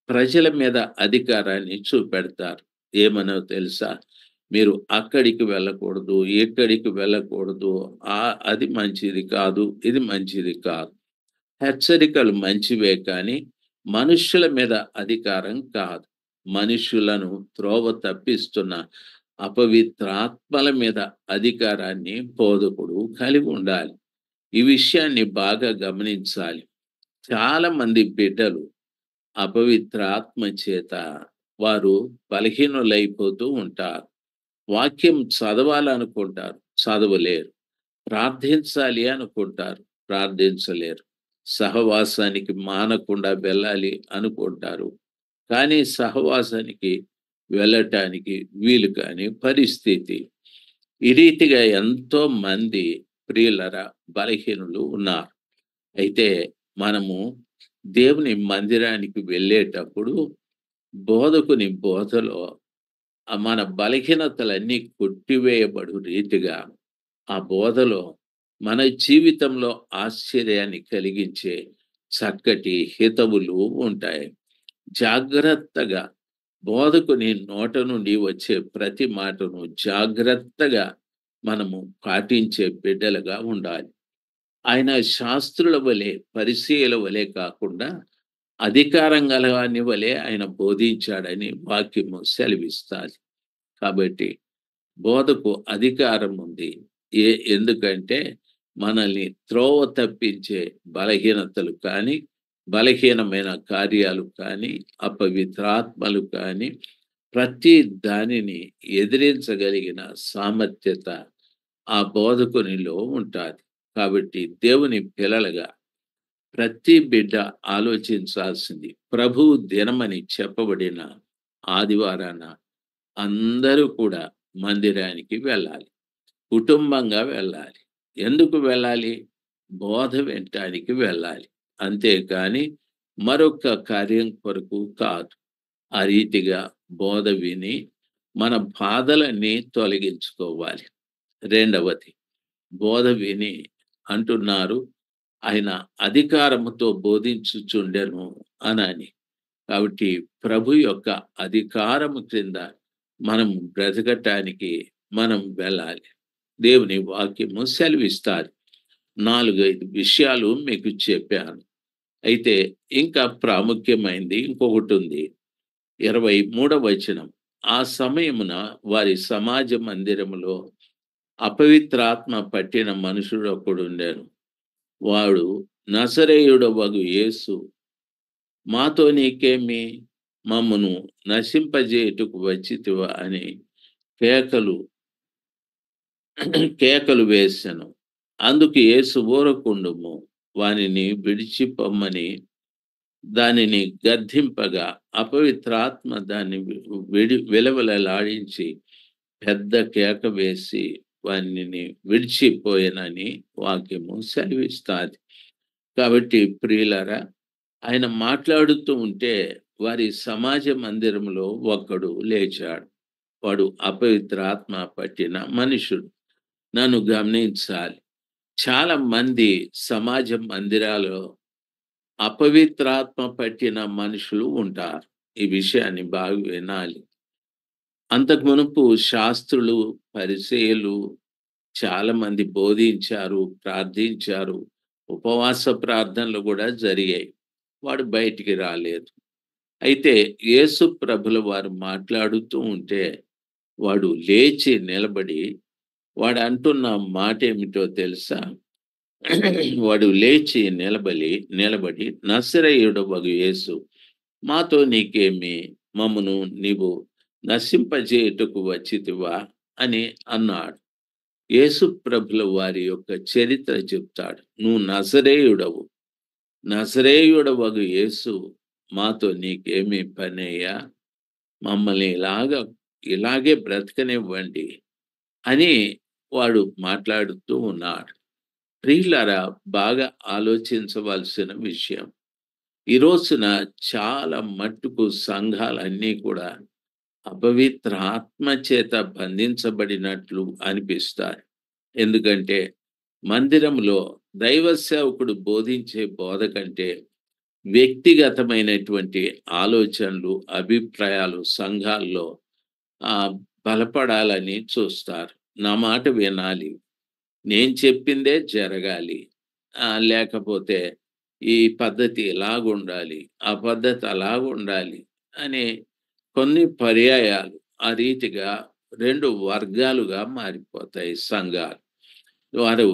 ప్రజల మీద అధికారాన్ని చూపెడతారు. ఏమనో తెలుసా? మీరు అక్కడికి వెళ్ళకూడదు, ఇక్కడికి వెళ్ళకూడదు, అది మంచిది కాదు, ఇది మంచిది కాదు. హెచ్చరికలు మంచివే కానీ మనుష్యుల మీద అధికారం కాదు. మనుష్యులను త్రోవ తప్పిస్తున్న అపవిత్రాత్మల మీద అధికారాన్ని బోధకుడు కలిగి ఉండాలి. ఈ విషయాన్ని బాగా గమనించాలి. చాలా మంది బిడ్డలు అపవిత్రాత్మ చేత వారు బలహీనులైపోతూ ఉంటారు. వాక్యం చదవాలనుకుంటారు, చదవలేరు. ప్రార్థించాలి అనుకుంటారు, ప్రార్థించలేరు. సహవాసానికి మానకుండా వెళ్ళాలి అనుకుంటారు, కానీ సహవాసానికి వెళ్ళటానికి వీలు కాని పరిస్థితి. ఈ రీతిగా ఎంతో మంది ప్రియులరా బలహీనులు ఉన్నారు. అయితే మనము దేవుని మందిరానికి వెళ్ళేటప్పుడు బోధకుని బోధలో మన బలహీనతలన్నీ కొట్టివేయబడు రీతిగా ఆ బోధలో మన జీవితంలో ఆశ్చర్యాన్ని కలిగించే చక్కటి హితవులు ఉంటాయి. జాగ్రత్తగా బోధకుని నోట నుండి వచ్చే ప్రతి మాటను జాగ్రత్తగా మనము పాటించే బిడ్డలుగా ఉండాలి. ఆయన శాస్త్రుల వలె, పరిసయ్యుల వలె కాకుండా అధికారం గలవాని వలె ఆయన బోధించాడని వాక్యము సెలవిస్తాది. కాబట్టి బోధకు అధికారం ఉంది. ఎందుకంటే మనల్ని త్రోవ తప్పించే బలహీనతలు కానీ, బలహీనమైన కార్యాలు కానీ, అపవిత్రాత్మలు కానీ ప్రతి దానిని ఎదిరించగలిగిన సామర్థ్యత ఆ బోధకునిలో ఉంటాది. కాబట్టి దేవుని పిల్లలుగా ప్రతి బిడ్డ ఆలోచించాల్సింది, ప్రభువు దినమని చెప్పబడిన ఆదివారాన అందరూ కూడా మందిరానికి వెళ్ళాలి. కుటుంబంగా వెళ్ళాలి. ఎందుకు వెళ్ళాలి? బోధ వినటానికి వెళ్ళాలి. అంతేకాని మరొక కార్యం కొరకు కాదు. ఆ రీతిగా బోధ విని మన బాధలన్నీ తొలగించుకోవాలి. రెండవది, బోధ విని అంటున్నారు ఆయన అధికారముతో బోధించుచుండెను అనని. కాబట్టి ప్రభు యొక్క అధికారము క్రింద మనం బ్రతకటానికి మనం వెళ్ళాలి. దేవుని వాక్యము సెలవిస్తారు. 4-5 విషయాలు మీకు చెప్పాను. అయితే ఇంకా ప్రాముఖ్యమైనది ఇంకొకటి ఉంది. 23వ వచనం. ఆ సమయమున వారి సమాజ మందిరములో అపవిత్రాత్మ పట్టిన మనుషుడు ఒకడుండెను. వాడు నజరేయుడవగు యేసు, మాతో నీకేమి, మమ్మను నశింపజేయుటకు వచ్చితివా అని కేకలు వేసెను. అందుకు యేసు ఊరకుండుము, వానిని విడిచిపొమ్మని దానిని గద్దింపగా అపవిత్రాత్మ దాన్ని విలవిలలాడించి పెద్ద కేక వేసి వానిని విడిచిపోయినని వాక్యము సెలవిస్తాది. కాబట్టి ప్రియులారా, ఆయన మాట్లాడుతూ ఉంటే వారి సమాజ మందిరంలో ఒకడు లేచాడు. వాడు అపవిత్రాత్మ పట్టిన మనుషుడు. నన్ను గమనించాలి. చాలా మంది సమాజ మందిరాల్లో అపవిత్రాత్మ పట్టిన మనుషులు ఉంటారు. ఈ విషయాన్ని బాగా వినాలి. అంతకు మునుపు శాస్త్రులు, పరిసయ్యులు చాలా మంది బోధించారు, ప్రార్థించారు. ఉపవాస ప్రార్థనలు కూడా జరిగాయి. వాడు బయటికి రాలేదు. అయితే యేసు ప్రభుల వారు మాట్లాడుతూ ఉంటే వాడు లేచి నిలబడి, వాడు అంటున్న మాట ఏమిటో తెలుసా? వాడు లేచి నిలబడి నజరేయుడవగు యేసు, మాతో నీకేమి, మమ్మను నీవు నశింపజేయుటకు వచ్చితివా అని అన్నాడు. యేసు ప్రభుల వారి యొక్క చరిత్ర చెప్తాడు. నువ్వు నజరేయుడవు, నజరేయుడవగు యేసు, మాతో నీకేమి పనయ్యా, మమ్మల్ని ఇలాగే బ్రతకనివ్వండి అని వాడు మాట్లాడుతూ ఉన్నాడు. ప్రియులారా, బాగా ఆలోచించవలసిన విషయం. ఈ రోజున చాలా మట్టుకు సంఘాలన్నీ కూడా అపవిత్ర ఆత్మ చేత బంధించబడినట్లు అనిపిస్తాయి. ఎందుకంటే మందిరంలో దైవ సేవకుడు బోధించే బోధ కంటే వ్యక్తిగతమైనటువంటి ఆలోచనలు, అభిప్రాయాలు సంఘాల్లో బలపడాలని చూస్తారు. నా మాట వినాలి. నేను చెప్పిందే జరగాలి. లేకపోతే ఈ పద్ధతి ఇలాగుండాలి, ఆ పద్ధతి అలాగుండాలి అనే కొన్ని పర్యాయాలు ఆ రీతిగా 2 వర్గాలుగా మారిపోతాయి సంఘాలు. వారు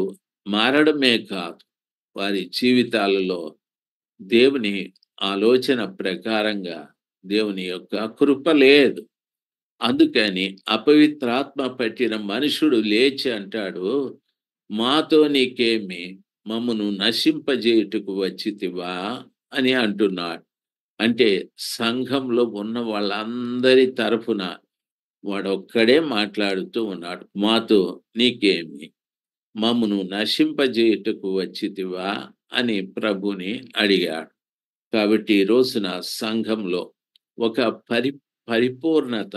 మారడమే కాదు, వారి జీవితాలలో దేవుని ఆలోచన ప్రకారంగా దేవుని యొక్క కృప లేదు. అందుకని అపవిత్రాత్మ పట్టిన మనుషుడు లేచి అంటాడు, మాతో నీకేమి, మమ్మను నశింపజేయుటకు వచ్చితివా అని అంటున్నాడు. అంటే సంఘంలో ఉన్న వాళ్ళందరి తరఫున వాడొక్కడే మాట్లాడుతూ ఉన్నాడు. మాతో నీకేమి, మమ్మను నశింపజేయుటకు వచ్చితివా అని ప్రభుని అడిగాడు. కాబట్టి ఈ రోజున సంఘంలో ఒక పరిపూర్ణత,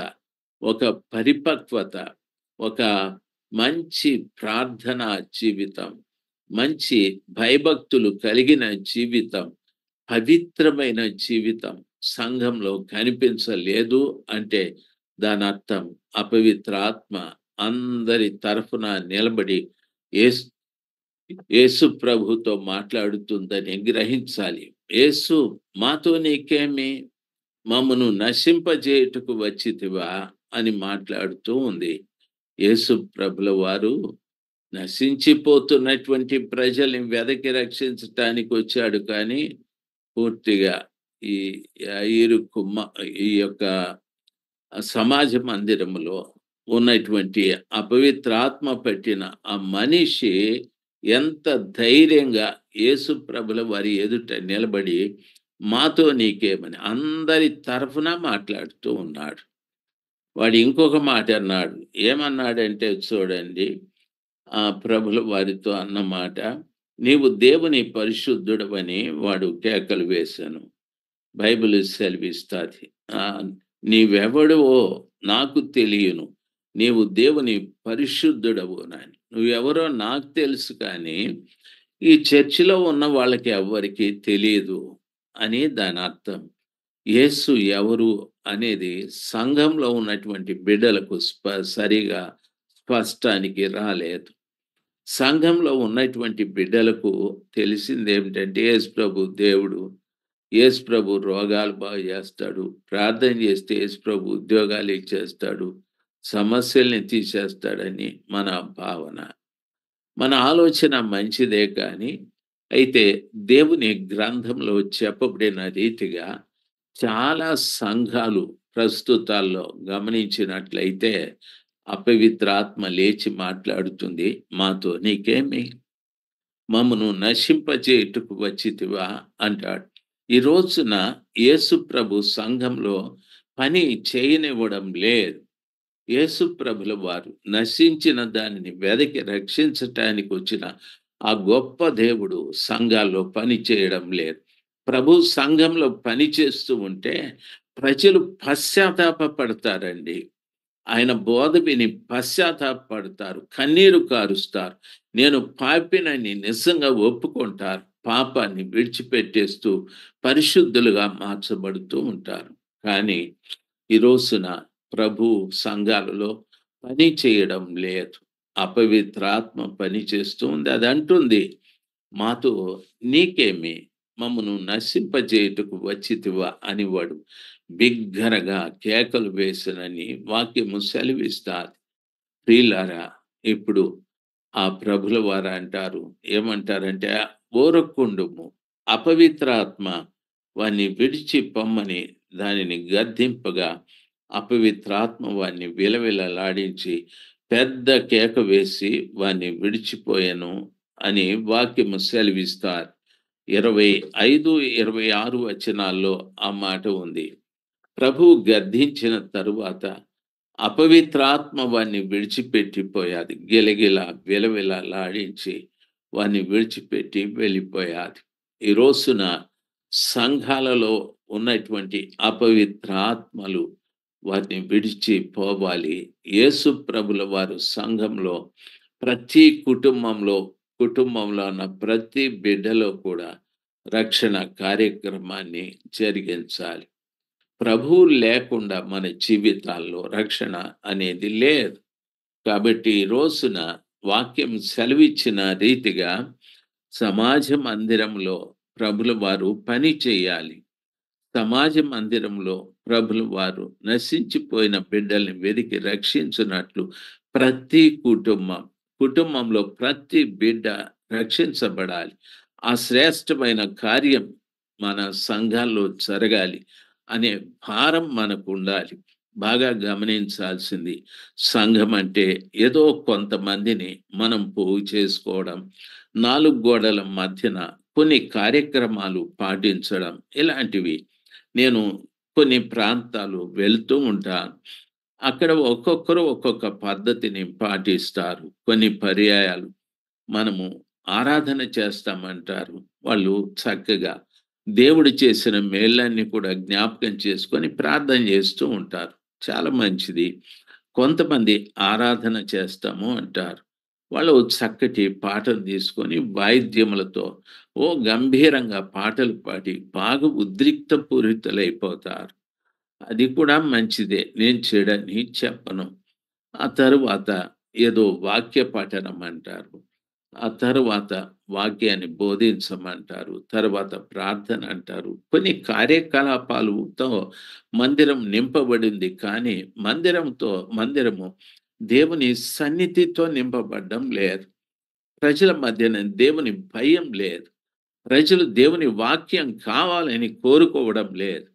ఒక పరిపక్వత, ఒక మంచి ప్రార్థనా జీవితం, మంచి భయభక్తులు కలిగిన జీవితం, పవిత్రమైన జీవితం సంఘంలో కనిపించలేదు అంటే దాని అర్థం అపవిత్రాత్మ అందరి తరఫున నిలబడి యేసు యేసు ప్రభుతో మాట్లాడుతుందని గ్రహించాలి. యేసు మాతో నీకేమి, మమ్మను నశింపజేయుటకు వచ్చితివా అని మాట్లాడుతూ ఉంది. యేసు ప్రభుల వారు నశించిపోతున్నటువంటి ప్రజల్ని వెదకి రక్షించటానికి వచ్చాడు. కానీ పూర్తిగా ఈ ఈ యొక్క సమాజ మందిరములో ఉన్నటువంటి అపవిత్రాత్మ పట్టిన ఆ మనిషి ఎంత ధైర్యంగా యేసు ప్రభుల వారి ఎదుట నిలబడి మాతో నీకేమని అందరి తరఫున మాట్లాడుతూ ఉన్నాడు. వాడు ఇంకొక మాట అన్నాడు. ఏమన్నాడంటే చూడండి, ఆ ప్రభుల వారితో అన్నమాట, నీవు దేవుని పరిశుద్ధుడవని వాడు కేకలు వేశాను. బైబిల్ సెలవిస్తాది. నీవెవడవో నాకు తెలియను, నీవు దేవుని పరిశుద్ధుడవు అని. నువ్వెవరో నాకు తెలుసు, కానీ ఈ చర్చిలో ఉన్న వాళ్ళకి ఎవ్వరికి తెలియదు అని దాని అర్థం. యేసు ఎవరు అనేది సంఘంలో ఉన్నటువంటి బిడ్డలకు సరిగా స్పష్టానికి రాలేదు. సంఘంలో ఉన్నటువంటి బిడ్డలకు తెలిసిందేమిటంటే యేసు ప్రభు దేవుడు, యేసు ప్రభు రోగాలు బాగు చేస్తాడు, ప్రార్థన చేస్తే యేసు ప్రభు ఉద్యోగాలు ఇచ్చేస్తాడు, సమస్యల్ని తీసేస్తాడని మన భావన. మన ఆలోచన మంచిదే, కానీ అయితే దేవుని గ్రంథంలో చెప్పబడిన రీతిగా చాలా సంఘాలు ప్రస్తుతాల్లో గమనించినట్లయితే అపవిత్రాత్మ లేచి మాట్లాడుతుంది, మాతో నీకేమి, మమ్మను నశింపజేయుటకు వచ్చితివా అంటాడు. ఈ రోజున యేసు ప్రభు సంఘంలో పని చేయనివ్వడం లేదు. యేసు ప్రభుల వారు నశించిన దానిని వెదకి రక్షించటానికి వచ్చిన ఆ గొప్ప దేవుడు సంఘాల్లో పని చేయడం లేదు. ప్రభు సంఘంలో పని చేస్తూ ఉంటే ప్రజలు పశ్చాత్తాపపడతారండి. ఆయన బోధ విని పశ్చాత్తాపపడతారు, కన్నీరు కారుస్తారు, నేను పాపినని నిజంగా ఒప్పుకుంటారు, పాపాన్ని విడిచిపెట్టేస్తూ పరిశుద్ధులుగా మార్చబడుతూ ఉంటారు. కానీ ఈ రోజున ప్రభు సంఘాలలో పని చేయడం లేదు. అపవిత్రాత్మ పని చేస్తూ ఉంది. అది అంటుంది, మాతో నీకేమి, మమ్మను నశింపజేయుటకు వచ్చితివా అని వాడు బిగ్గరగా కేకలు వేసనని వాక్యము సెలవిస్తాది. ప్రియులారా, ఇప్పుడు ఆ ప్రభుల వారు అంటారు, ఏమంటారంటే, ఊరకుండుము, అపవిత్రాత్మ వాణ్ణి విడిచి పొమ్మని దానిని గద్దింపగా అపవిత్రాత్మ వాణ్ణి విలవిలలాడించి పెద్ద కేక వేసి వాణ్ణి విడిచిపోయాను అని వాక్యము సెలవిస్తారు. 25, 26 వచనాల్లో ఆ మాట ఉంది. ప్రభువు గద్దించిన తరువాత అపవిత్రాత్మ వాణ్ణి విడిచిపెట్టిపోయాది. గిలగిల విలవిలలాడించి వాణ్ణి విడిచిపెట్టి వెళ్ళిపోయాది. ఈ రోజున సంఘాలలో ఉన్నటువంటి అపవిత్రాత్మలు వారిని విడిచి పోవాలి. యేసు ప్రభుల వారు సంఘంలో ప్రతి కుటుంబంలో ఉన్న ప్రతి బిడ్డలో కూడా రక్షణ కార్యక్రమాన్ని జరిగించాలి. ప్రభువు లేకుండా మన జీవితాల్లో రక్షణ అనేది లేదు. కాబట్టి ఈ రోజున వాక్యం సెలవిచ్చిన రీతిగా సమాజ మందిరంలో ప్రభుల వారు పని చేయాలి. సమాజ మందిరంలో ప్రభులు వారు నశించిపోయిన బిడ్డల్ని వెదికి రక్షించున్నట్లు ప్రతి కుటుంబంలో ప్రతి బిడ్డ రక్షించబడాలి. ఆ శ్రేష్టమైన కార్యం మన సంఘాల్లో జరగాలి అనే భారం మనకు ఉండాలి. బాగా గమనించాల్సింది సంఘం అంటే ఏదో కొంతమందిని మనం పోగు చేసుకోవడం, నాలుగు గోడల మధ్యన కొన్ని కార్యక్రమాలు పాటించడం ఇలాంటివి. నేను కొన్ని ప్రాంతాలు వెళ్తూ ఉంటాను. అక్కడ ఒక్కొక్కరు ఒక్కొక్క పద్ధతిని పాటిస్తారు. కొన్ని పర్యాయాలు మనము ఆరాధన చేస్తామంటారు. వాళ్ళు చక్కగా దేవుడు చేసిన మేళ్ళన్నీ కూడా జ్ఞాపకం చేసుకొని ప్రార్థన చేస్తూ ఉంటారు. చాలా మంచిది. కొంతమంది ఆరాధన చేస్తాము అంటారు. వాళ్ళు చక్కటి పాటలు తీసుకొని వాయిద్యములతో గంభీరంగా పాటలు పాడి బాగా ఉద్రిక్త పూరితులైపోతారు. అది కూడా మంచిదే. నేను చెడని చెప్పను. ఆ తరువాత ఏదో వాక్య పఠనం అంటారు. ఆ తరువాత వాక్యాన్ని బోధించమంటారు. తర్వాత ప్రార్థన అంటారు. కొన్ని కార్యకలాపాలతో మందిరం నింపబడింది. కానీ మందిరము దేవుని సన్నిధితో నింపబడ్డం లేదు. ప్రజల మధ్యన దేవుని భయం లేదు. ప్రజలు దేవుని వాక్యం కావాలని కోరుకోవడం లేదు.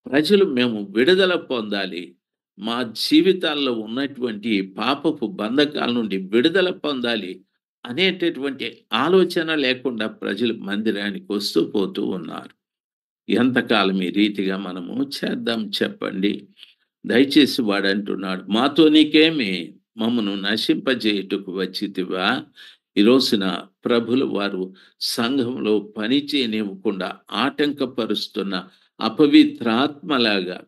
ప్రజలు మేము విడుదల పొందాలి. మా జీవితాల్లో ఉన్నటువంటి పాపపు బంధకాల నుండి విడుదల పొందాలి అనేటటువంటి ఆలోచన లేకుండా ప్రజలు మందిరానికి వస్తూ పోతూ ఉన్నారు. ఎంతకాలం ఈ రీతిగా మనము చేద్దాం చెప్పండి? దయచేసి వాడంటున్నాడు, మాతో నీకేమి, మమ్మను నశింపజేయుటకు వచ్చితివా? ఈ రోజున ప్రభులు వారు సంఘంలో పని చేయనివ్వకుండా ఆటంకపరుస్తున్న అపవిత్రాత్మలాగా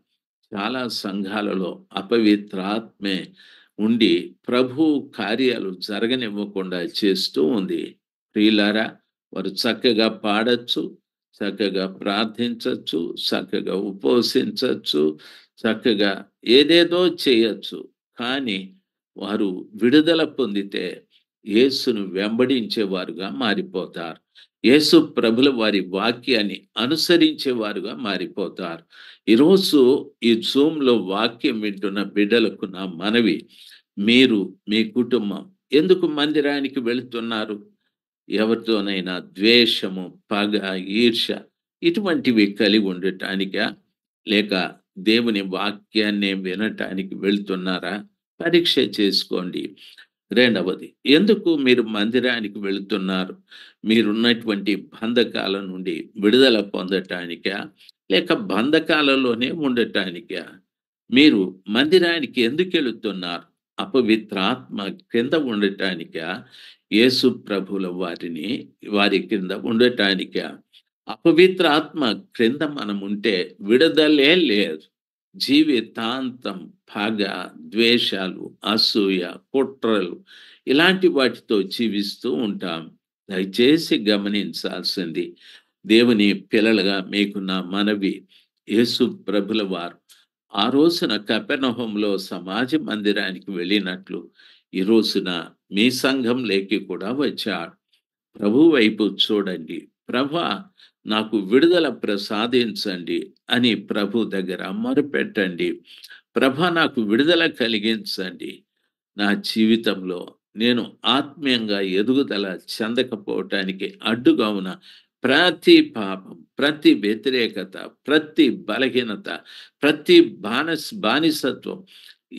చాలా సంఘాలలో అపవిత్రాత్మే ఉండి ప్రభు కార్యాలు జరగనివ్వకుండా చేస్తూ ఉంది. ప్రియులారా, వారు చక్కగా పాడచ్చు, చక్కగా ప్రార్థించచ్చు, చక్కగా ఉపవసించచ్చు, చక్కగా ఏదేదో చేయొచ్చు. కానీ వారు విడుదల పొందితే యేసును వెంబడించేవారుగా మారిపోతారు. యేసు ప్రభుల వారి వాక్యాన్ని అనుసరించేవారుగా మారిపోతారు. ఈరోజు ఈ జూమ్‌లో వాక్యం వింటున్న బిడ్డలకు నా మనవి, మీరు మీ కుటుంబం ఎందుకు మందిరానికి వెళుతున్నారు? ఎవరితోనైనా ద్వేషము, పగ, ఈర్ష్య ఇటువంటివి కలిగి ఉండటానికా? లేక దేవుని వాక్యాన్నే వినటానికి వెళ్తున్నారా? పరీక్ష చేసుకోండి. రెండవది, ఎందుకు మీరు మందిరానికి వెళుతున్నారు? మీరున్నటువంటి బంధకాల నుండి విడుదల పొందటానికా? లేక బంధకాలలోనే ఉండటానికా? మీరు మందిరానికి ఎందుకెళుతున్నారు? అపవిత్రాత్మ క్రింద ఉండటానికా? యేసు ప్రభుల వారి క్రింద ఉండటానికా? అపవిత్రాత్మ క్రింద మనముంటే విడుదలే లేదు. జీవితాంతం పగ, ద్వేషాలు, అసూయ, కుట్రలు ఇలాంటి వాటితో జీవిస్తూ ఉంటాం. దయచేసి గమనించాల్సింది, దేవుని పిల్లలుగా మీకు నా మనవి, యేసు ప్రభుల వారు ఆ రోజున కపెర్నహూములో సమాజ మందిరానికి వెళ్ళినట్లు ఈ రోజున మీ సంఘంలోకి కూడా వచ్చాడు. ప్రభు వైపు చూడండి. ప్రభా, నాకు విడుదల ప్రసాదించండి అని ప్రభు దగ్గర మొరపెట్టండి. ప్రభా, నాకు విడుదల కలిగించండి. నా జీవితంలో నేను ఆత్మీయంగా ఎదుగుదల చెందకపోవటానికి అడ్డుగా ఉన్న ప్రతి పాపం, ప్రతి వ్యతిరేకత, ప్రతి బలహీనత, ప్రతి బానిసత్వం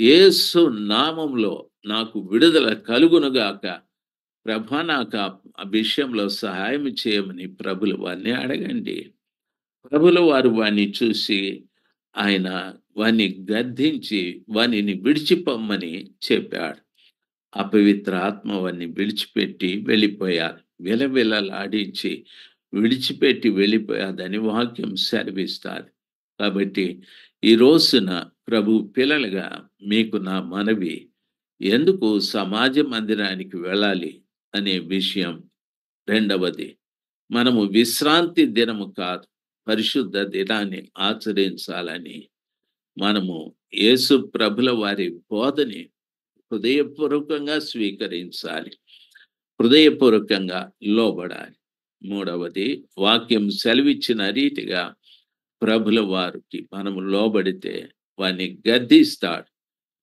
యేసు నామంలో నాకు విడుదల కలుగునుగాక. ప్రభా, నాకు ఆ విషయంలో సహాయం చేయమని ప్రభుల వారిని అడగండి. ప్రభుల వారు వారిని చూసి ఆయన వారిని గద్దించి వానిని విడిచిపోమ్మని చెప్పాడు. అపవిత్ర ఆత్మ వారిని విడిచిపెట్టి వెళ్ళిపోయారు. విలవిలలాడించి విడిచిపెట్టి వెళ్ళిపోయాదని వాక్యం సెలవిస్తారు. కాబట్టి ఈ రోజున ప్రభు పిల్లలుగా మీకు నా మనవి, ఎందుకు సమాజ మందిరానికి వెళ్ళాలి అనే విషయం. రెండవది, మనము విశ్రాంతి దినము కాదు, పరిశుద్ధ దినాన్ని ఆచరించాలని మనము యేసు ప్రభుల వారి బోధని హృదయపూర్వకంగా స్వీకరించాలి. హృదయపూర్వకంగా లోబడాలి. మూడవది, వాక్యం సెలవిచ్చిన రీతిగా ప్రభుల వారికి మనము లోబడితే వాడిని గద్దిస్తాడు.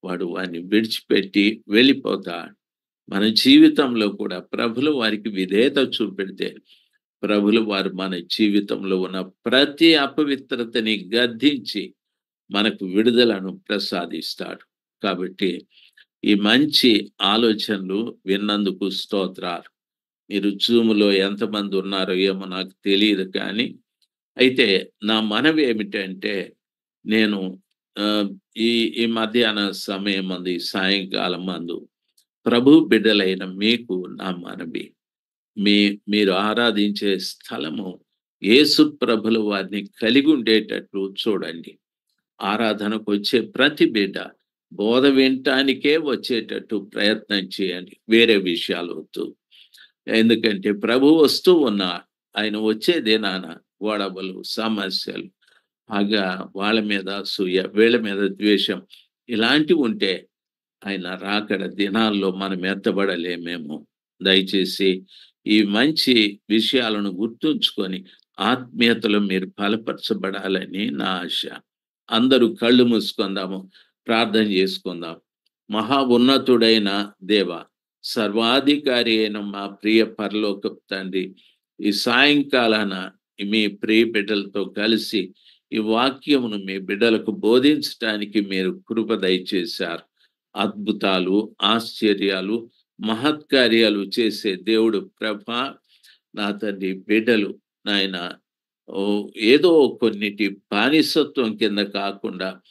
వాడు వాడిని విడిచిపెట్టి వెళ్ళిపోతాడు. మన జీవితంలో కూడా ప్రభుల వారికి విధేయత చూపెడితే ప్రభుల వారు మన జీవితంలో ఉన్న ప్రతి అపవిత్రతని గద్దించి మనకు విడుదలను ప్రసాదిస్తాడు. కాబట్టి ఈ మంచి ఆలోచనలు విన్నందుకు స్తోత్రాలు. మీరు జూమ్‌లో ఎంతమంది ఉన్నారో ఏమో నాకు తెలియదు కానీ, అయితే నా మనవి ఏమిటంటే, నేను ఆహ్, ఈ ఈ మధ్యాహ్న సమయమందు, ఈ సాయంకాలం మందు ప్రభు బిడ్డలైన మీకు నా మనవి. మీరు ఆరాధించే స్థలము యేసు ప్రభుల వారిని కలిగి ఉండేటట్లు చూడండి. ఆరాధనకొచ్చే ప్రతి బిడ్డ బోధ వినటానికే వచ్చేటట్టు ప్రయత్నం చేయండి. వేరే విషయాలు వద్దు. ఎందుకంటే ప్రభు వస్తూ ఉన్నారు. ఆయన వచ్చే దినాన గొడవలు, సమస్యలు, పగ, వాళ్ళ మీద అసూయ, వీళ్ళ మీద ద్వేషం ఇలాంటివి ఉంటే ఆయన రాకడ దినాల్లో మనం ఎత్తబడలేమేమో. దయచేసి ఈ మంచి విషయాలను గుర్తుంచుకొని ఆత్మీయతలో మీరు బలపరచబడాలని నా ఆశ. అందరూ కళ్ళు మూసుకుందాము, ప్రార్థన చేసుకుందాం. మహా ఉన్నతుడైన దేవ, సర్వాధికారి అయిన మా ప్రియ పరలోకపు తండ్రి, ఈ సాయంకాలాన మీ ప్రియ బిడ్డలతో కలిసి ఈ వాక్యమును మీ బిడ్డలకు బోధించటానికి మీరు కృప దయచేశారు. అద్భుతాలు, ఆశ్చర్యాలు, మహత్కార్యాలు చేసే దేవుడు ప్రభా, నా తండ్రి బిడ్డలు నాయన ఏదో కొన్నిటి బానిసత్వం కింద కాకుండా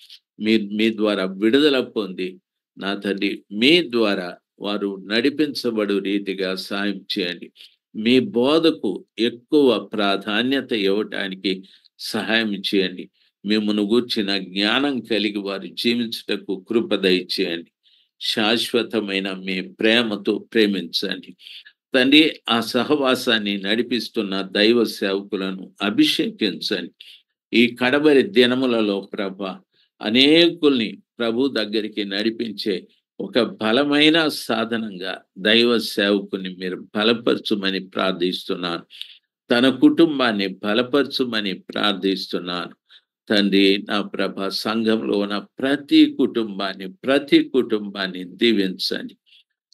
మీ ద్వారా విడుదల పొంది నా తండ్రి మీ ద్వారా వారు నడిపించబడు రీతిగా సాయం చేయండి. మీ బోధకు ఎక్కువ ప్రాధాన్యత ఇవ్వటానికి సహాయం చేయండి. మిమ్మల్ని గూర్చిన జ్ఞానం కలిగి వారు జీవించుటకు కృప దయచేయండి. శాశ్వతమైన మీ ప్రేమతో ప్రేమించండి తండ్రి. ఆ సహవాసాన్ని నడిపిస్తున్న దైవ సేవకులను అభిషేకించండి. ఈ కడబరి దినములలో ప్రభ అనేకుల్ని ప్రభు దగ్గరికి నడిపించే ఒక బలమైన సాధనంగా దైవ సేవకుని మీరు బలపరచుమని ప్రార్థిస్తున్నాను. తన కుటుంబాన్ని బలపరచుమని ప్రార్థిస్తున్నాను తండ్రి. నా ప్రభ సంఘంలో ఉన్న ప్రతి కుటుంబాన్ని దీవించండి.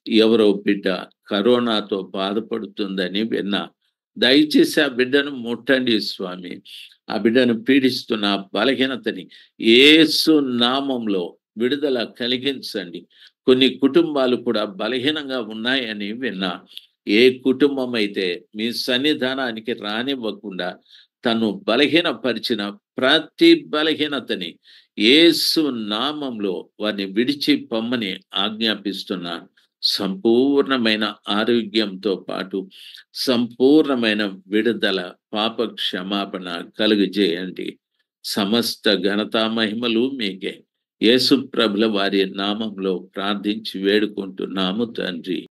ఎవరో బిడ్డ కరోనాతో బాధపడుతుందని విన్నా. దయచేసి ఆ బిడ్డను ముట్టండి స్వామి. ఆ బిడ్డను పీడిస్తున్న బలహీనతని యేసు నామంలో విడుదల కలిగించండి. కొన్ని కుటుంబాలు కూడా బలహీనంగా ఉన్నాయని విన్నా. ఏ కుటుంబం అయితే మీ సన్నిధానానికి రానివ్వకుండా తను బలహీనపరిచిన ప్రతి బలహీనతని యేసు నామంలో వారిని విడిచి పొమ్మని ఆజ్ఞాపిస్తున్నాను. సంపూర్ణమైన ఆరోగ్యంతో పాటు సంపూర్ణమైన విడుదల, పాప క్షమాపణ కలుగజేయండి. సమస్త ఘనతా మహిమలు మీకే. యేసు ప్రభుల వారి నామంలో ప్రార్థించి వేడుకుంటున్నాము తండ్రి.